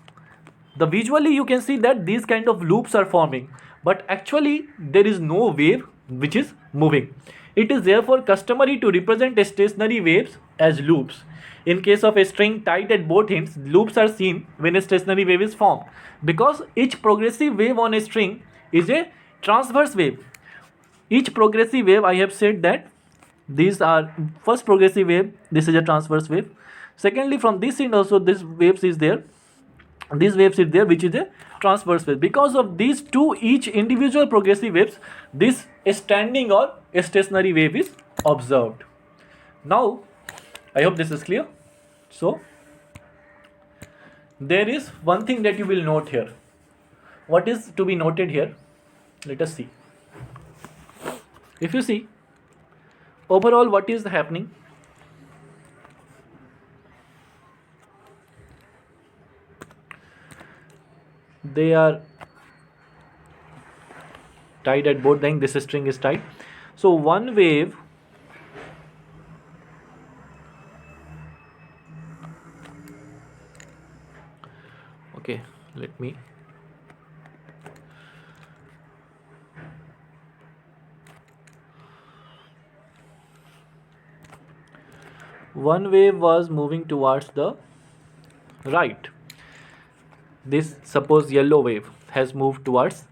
The visually you can see that these kind of loops are forming, but actually there is no wave which is moving. It is therefore customary to represent stationary waves as loops. In case of a string tied at both ends, loops are seen when a stationary wave is formed, because each progressive wave on a string is a transverse wave. Each progressive wave, I have said that these are first progressive wave, this is a transverse wave. Secondly, from this end also this waves is there, this waves is there which is a transverse wave. Because of these two each individual progressive waves, this standing or a stationary wave is observed. Now I hope this is clear. So there is one thing that you will note here. What is to be noted here? Let us see. If you see overall what is happening, they are tied at both ends, this string is tied. So one wave okay, let me one wave was moving towards the right. This suppose yellow wave has moved towards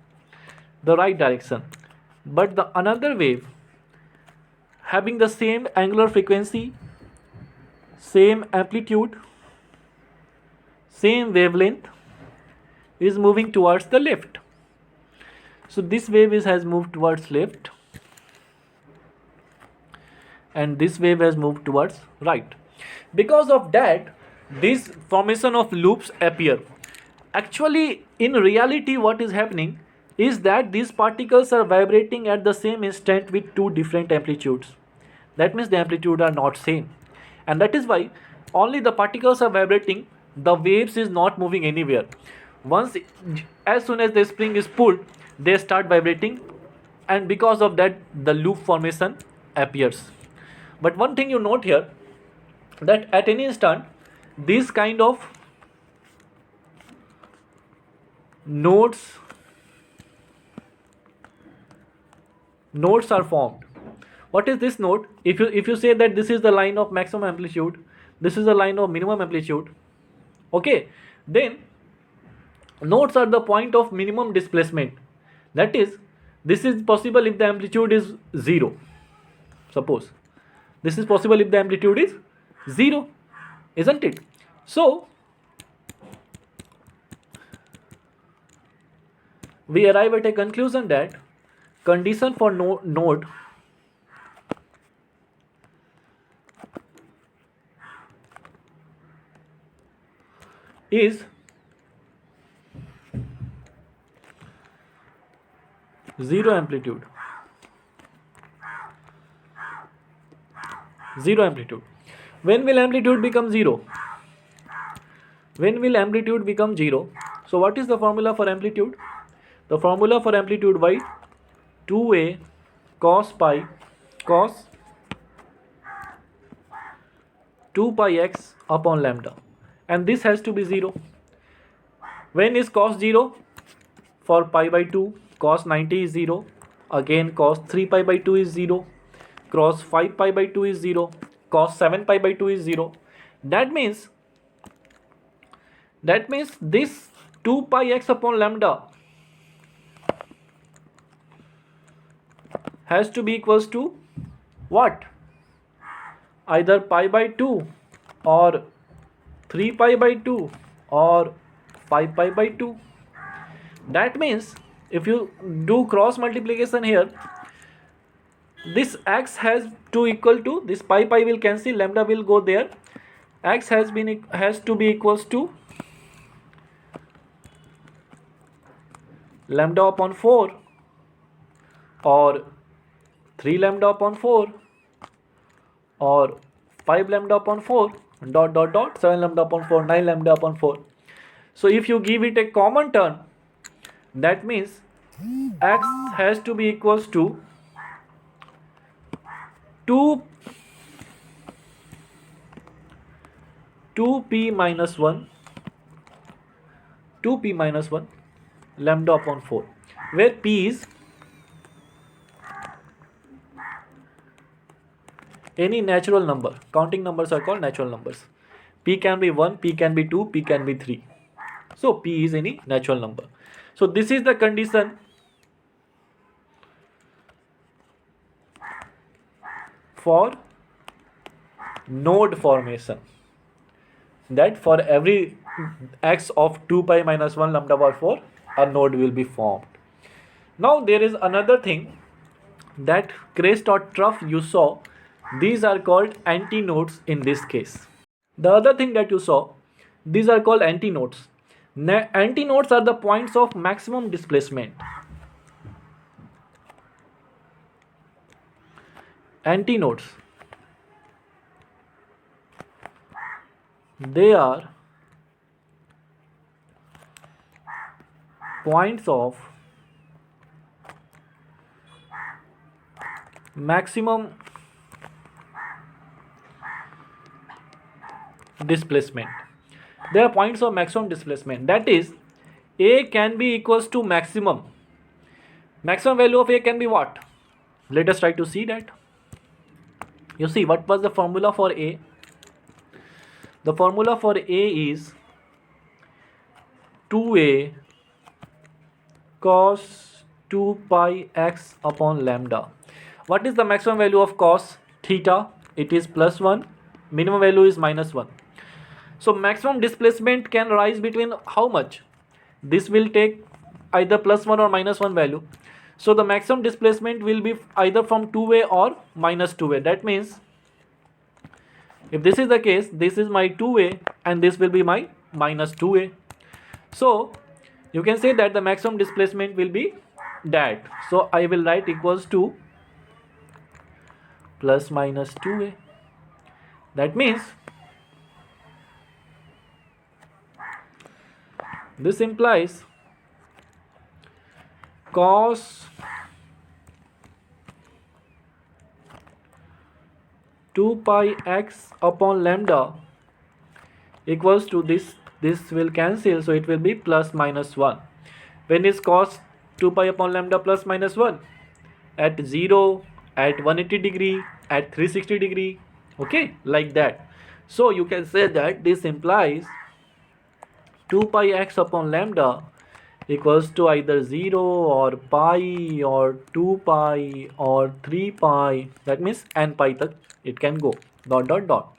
the right direction, but the another wave having the same angular frequency, same amplitude, same wavelength is moving towards the left. So this wave has moved towards left and this wave has moved towards right. Because of that, this formation of loops appear. Actually, in reality, what is happening is that these particles are vibrating at the same instant with two different amplitudes. That means the amplitude are not same, and that is why only the particles are vibrating, the waves is not moving anywhere. Once, as soon as the spring is pulled, they start vibrating, and because of that the loop formation appears. But one thing you note here, that at any instant these kind of nodes are formed. What is this node? If you say that this is the line of maximum amplitude, this is the line of minimum amplitude, okay, then nodes are the point of minimum displacement. That is, this is possible if the amplitude is 0. Suppose this is possible if the amplitude is 0, isn't it? So we arrive at a conclusion that condition for node is zero amplitude, zero amplitude. When will amplitude become zero? When will amplitude become zero? So what is the formula for amplitude? The formula for amplitude by 2a cos pi cos 2 pi x upon lambda, and this has to be 0. When is cos 0? For pi by 2, cos 90 is 0. Again cos 3 pi by 2 is 0. Cos 5 pi by 2 is 0. Cos 7 pi by 2 is 0. That means this 2 pi x upon lambda has to be equals to what? Either pi by 2 or 3 pi by 2 or 5 pi by 2. That means if you do cross multiplication here, this x has to equal to this pi will cancel, lambda will go there. X has to be equals to lambda upon 4 or 3 lambda upon 4 or 5 lambda upon 4 dot 7 lambda upon 4, 9 lambda upon 4. So if you give it a common term, that means x has to be equals to 2p minus 1 lambda upon 4, where p is any natural number. Counting numbers are called natural numbers. P can be 1, p can be 2, p can be 3. So p is any natural number. So this is the condition for node formation, that for every x of 2 pi minus 1 lambda by 4, a node will be formed. Now there is another thing, that crest or trough you saw, these are called antinodes in this case. The other thing that you saw, these are called antinodes. Antinodes are the points of maximum displacement. Antinodes, they are points of maximum displacement. They are points of maximum displacement. That is, a can be equals to maximum. Maximum value of a can be what? Let us try to see that. You see, what was the formula for a? The formula for a is 2a cos 2 pi x upon lambda. What is the maximum value of cos theta? It is plus 1. Minimum value is minus 1. So maximum displacement can rise between how much? This will take either plus 1 or minus 1 value. So the maximum displacement will be either from 2a or minus 2a. That means if this is the case, this is my 2a and this will be my minus 2a. So you can say that the maximum displacement will be that. So I will write equals to plus minus 2a. That means this implies cos 2 pi x upon lambda equals to this will cancel, so it will be plus minus 1. When is cos 2 pi upon lambda plus minus 1? At 0, at 180 degree, at 360 degree, okay, like that. So you can say that this implies 2 pi x upon lambda equals to either 0 or pi or 2 pi or 3 pi. That means n pi tak it can go, dot dot dot.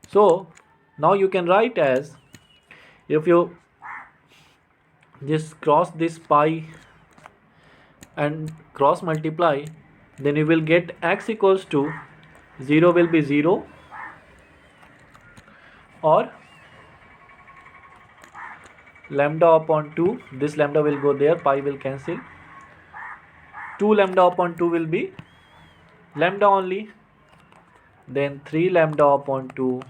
So now you can write as, if you just cross this pi and cross multiply, then you will get x equals to 0 will be 0 or lambda upon 2, this lambda will go there, pi will cancel, 2 lambda upon 2 will be lambda only, then 3 lambda upon 2,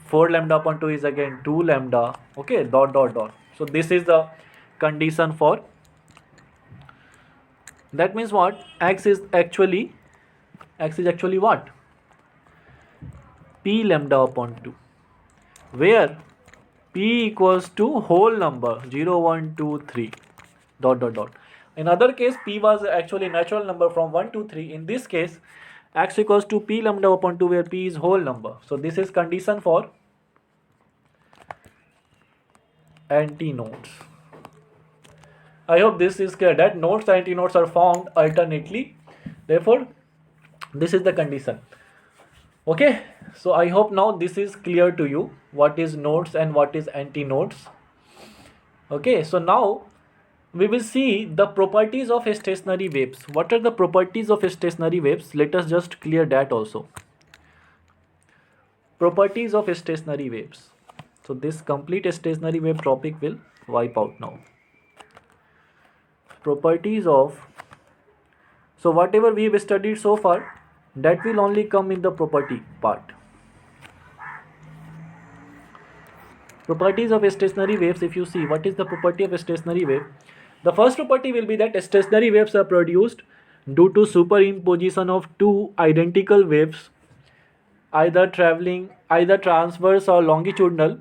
4 lambda upon 2 is again 2 lambda, okay, dot dot dot. So this is the condition for, that means what, x is actually what, p lambda upon 2, where p equals to whole number 0 1 2 3 dot dot dot. In other case p was actually natural number from 1 to 3. In this case x equals to p lambda upon 2 where p is whole number. So this is condition for antinodes. I hope this is clear that nodes and antinodes are found alternately, therefore this is the condition. Okay, so I hope now this is clear to you, what is nodes and what is antinodes. Okay, so now we will see the properties of stationary waves. What are the properties of stationary waves? Let us just clear that also. Properties of stationary waves. So this complete stationary wave topic will wipe out now. Properties of, so whatever we have studied so far, that will only come in the property part. Properties of stationary waves, if you see, what is the property of a stationary wave? The first property will be that stationary waves are produced due to superimposition of two identical waves, either transverse or longitudinal,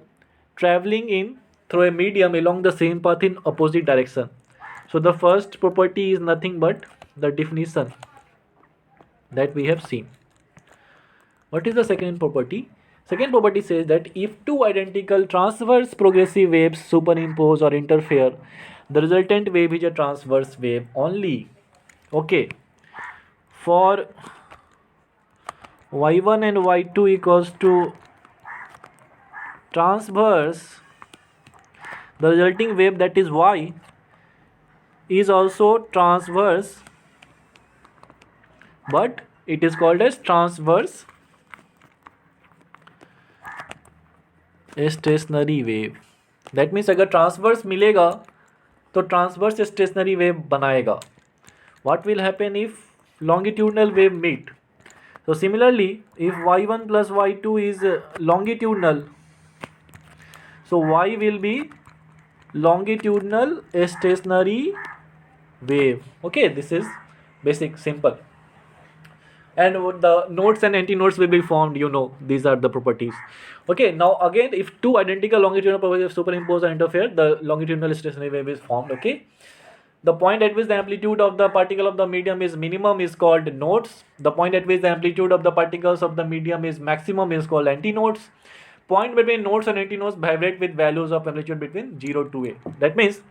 traveling in through a medium along the same path in opposite direction. So the first property is nothing but the definition that we have seen. What is the second property? Second property says that if two identical transverse progressive waves superimpose or interfere, the resultant wave is a transverse wave only. Okay. For y1 and y2 equals to transverse, the resulting wave, that is y, is also transverse, but it is called as transverse stationary wave. That means अगर transverse मिलेगा तो transverse stationary wave बनाएगा. What will happen if longitudinal wave meet? So similarly, if y1 plus y2 is longitudinal, so y will be longitudinal stationary wave. Okay, this is basic, simple. And the nodes and antinodes will be formed, you know, these are the properties. Okay, now again, if two identical longitudinal properties superimpose and interfere, the longitudinal stationary wave is formed. Okay, the point at which the amplitude of the particle of the medium is minimum is called nodes. The point at which the amplitude of the particles of the medium is maximum is called antinodes. Point between nodes and antinodes vibrate with values of amplitude between 0 to a. That means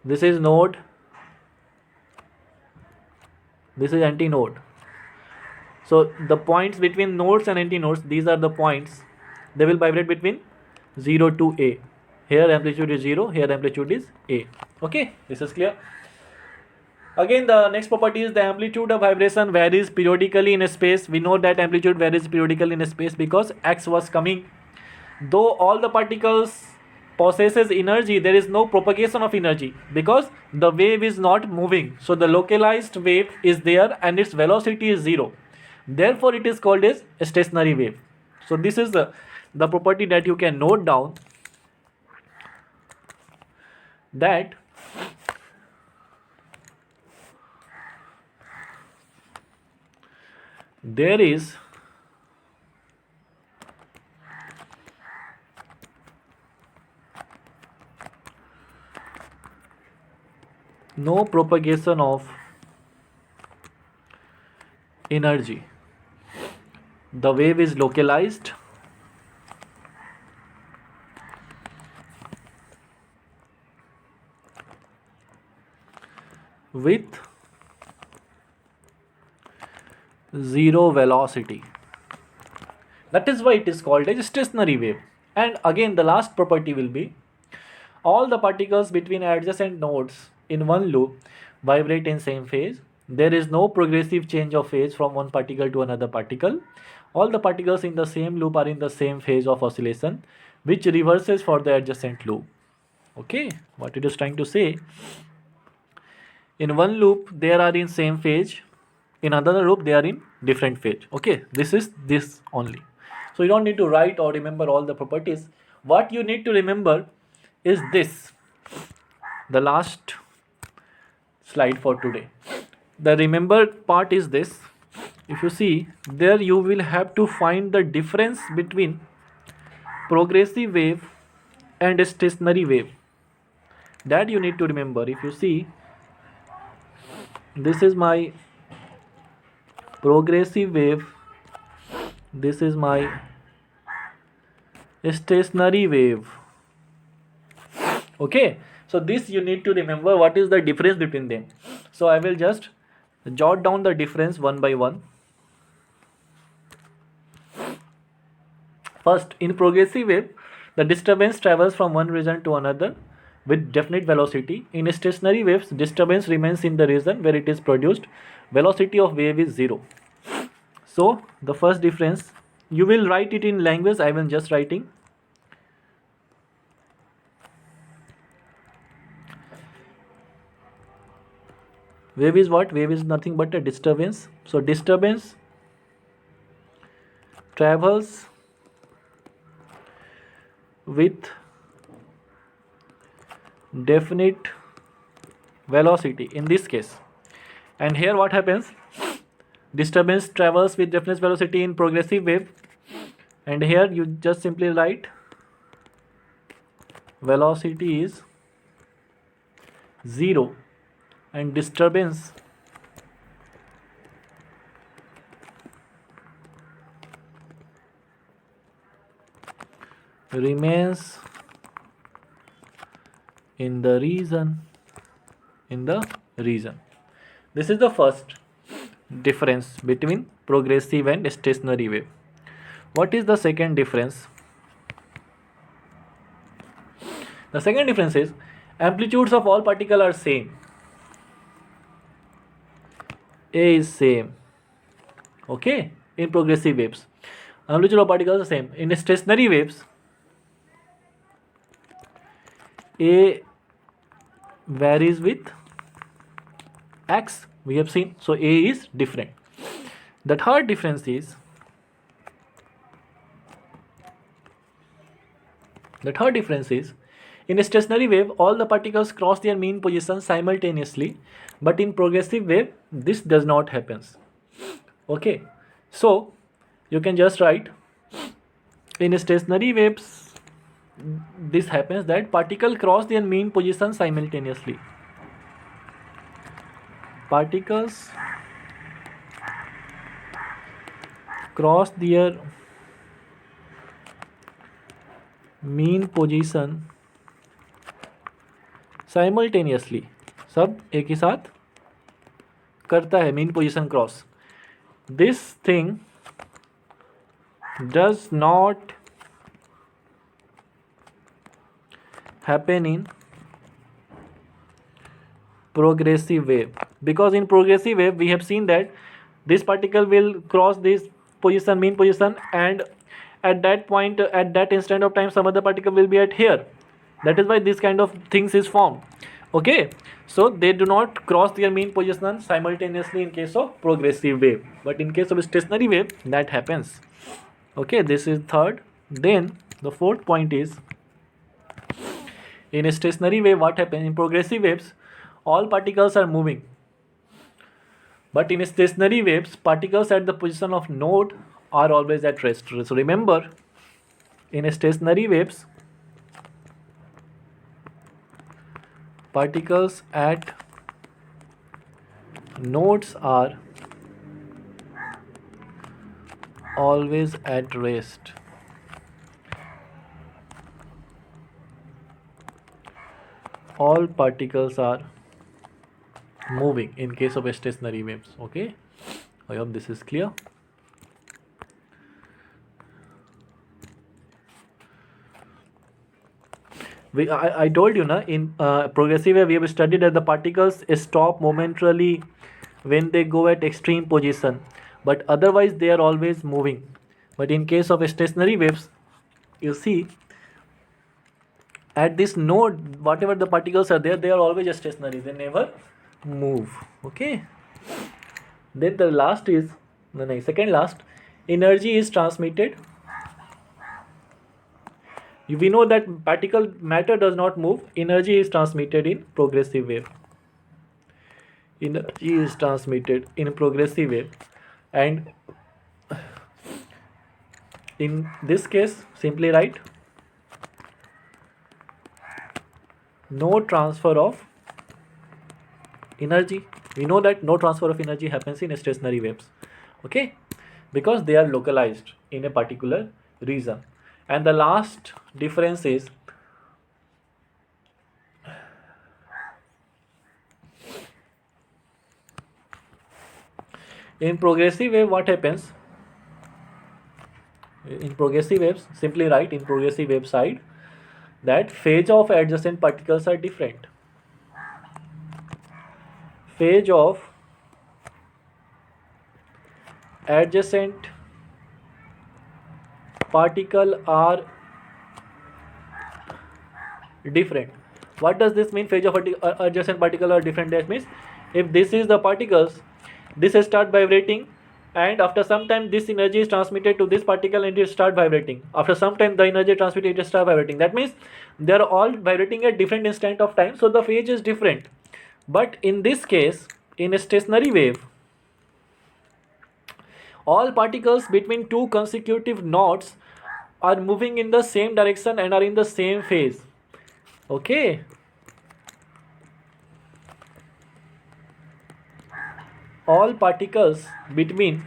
this is node, this is antinode. So the points between nodes and antinodes, these are the points, they will vibrate between 0 to a. Here amplitude is 0, here amplitude is a. Okay, this is clear. Again, the next property is the amplitude of vibration varies periodically in a space. We know that amplitude varies periodically in a space because x was coming. Though all the particles possesses energy, there is no propagation of energy because the wave is not moving. So the localized wave is there and its velocity is 0. Therefore, it is called as a stationary wave. So this is the property that you can note down, that there is no propagation of energy. The wave is localized with 0 velocity. That is why it is called a stationary wave. And again, the last property will be all the particles between adjacent nodes in one loop vibrate in same phase. there is no progressive change of phase from one particle to another particle. All the particles in the same loop are in the same phase of oscillation, which reverses for the adjacent loop. Okay, what it is trying to say, in one loop they are in same phase, in another loop they are in different phase. Okay, this is this only. So you don't need to write or remember all the properties. What you need to remember is this, the last slide for today. The remember part is this. If you see there, you will have to find the difference between progressive wave and stationary wave. That you need to remember. If you see, this is my progressive wave, this is my stationary wave. Okay, so this you need to remember what is the difference between them. So I will just jot down the difference one by one. First, in progressive wave, the disturbance travels from one region to another with definite velocity. In stationary waves, disturbance remains in the region where it is produced. Velocity of wave is 0. So the first difference, you will write it in language, I will just writing. Wave is what? Wave is nothing but a disturbance. So disturbance travels with definite velocity in this case. And here what happens? Disturbance travels with definite velocity in progressive wave, and here you just simply write velocity is 0 and disturbance remains in the region. This is the first difference between progressive and stationary wave. What is the second difference? The second difference is amplitudes of all particles are same. A is same. Okay, in progressive waves, amplitude of particles are same. In stationary waves, A varies with x, we have seen, so A is different. The third difference is, in a stationary wave all the particles cross their mean position simultaneously, but in progressive wave this does not happen. Okay, so you can just write, in stationary waves this happens that particles cross their mean position simultaneously. Particles cross their mean position simultaneously, सब एक ही साथ करता है mean position cross. This thing does not happen in progressive wave, because in progressive wave we have seen that this particle will cross this position, mean position, and at that point, at that instant of time, some other particle will be at here. That is why this kind of things is formed. Okay, so they do not cross their mean position simultaneously in case of progressive wave, but in case of stationary wave that happens. Okay, this is third. Then the fourth point is, in a stationary wave what happens? In progressive waves all particles are moving, but in stationary waves particles at the position of node are always at rest. So remember, in stationary waves particles at nodes are always at rest. All particles are moving in case of stationary waves. Okay, I hope this is clear. I told you na, in progressive wave we have studied that the particles stop momentarily when they go at extreme position, but otherwise they are always moving. But in case of stationary waves, you see at this node whatever the particles are there, they are always stationary, they never move. Okay, then the last is second last, energy is transmitted. We know that particle matter does not move, energy is transmitted in progressive wave. Energy is transmitted in progressive wave, and in this case simply write no transfer of energy. We know that no transfer of energy happens in stationary waves, okay, because they are localized in a particular region. And the last difference is in progressive wave what happens. In progressive waves, simply write in progressive wave side that phase of adjacent particles are different. Phase of adjacent particle are different. What does this mean? Phase of adjacent particle are different. That means if this is the particles, this start vibrating, and after some time this energy is transmitted to this particle and it start vibrating. After some time the energy transmitted, it start vibrating. That means they are all vibrating at different instant of time, so the phase is different. But in this case, in a stationary wave, all particles between two consecutive nodes are moving in the same direction and are in the same phase. Okay, all particles between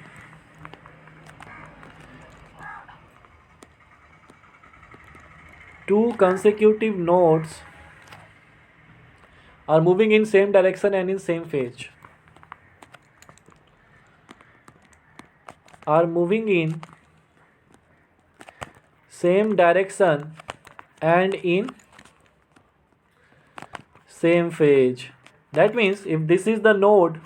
two consecutive nodes are moving in same direction and in same phase. Are moving in same direction and in same phase. That means if this is the node,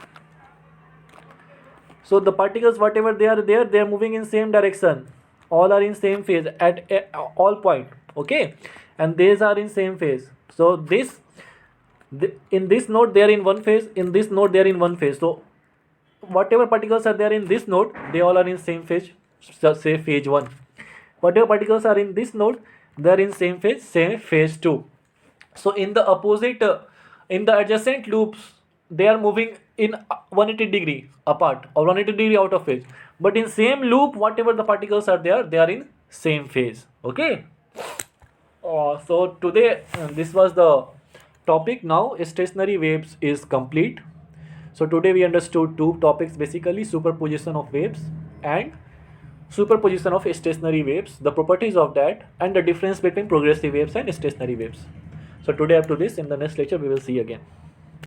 so the particles whatever they are there, they are moving in same direction, all are in same phase at all point. Okay, and these are in same phase. So this in this node they are in one phase, in this node they are in one phase. So whatever particles are there in this node, they all are in same phase, say phase 1. Whatever particles are in this node, they are in same phase, say phase 2. So in the opposite, in the adjacent loops, they are moving in 180 degree apart or 180 degree out of phase. But in same loop, whatever the particles are there, they are in same phase. Okay. So today this was the topic. Now stationary waves is complete. So today we understood two topics, basically superposition of waves and superposition of stationary waves, the properties of that, and the difference between progressive waves and stationary waves. So today up to this, in the next lecture we will see again.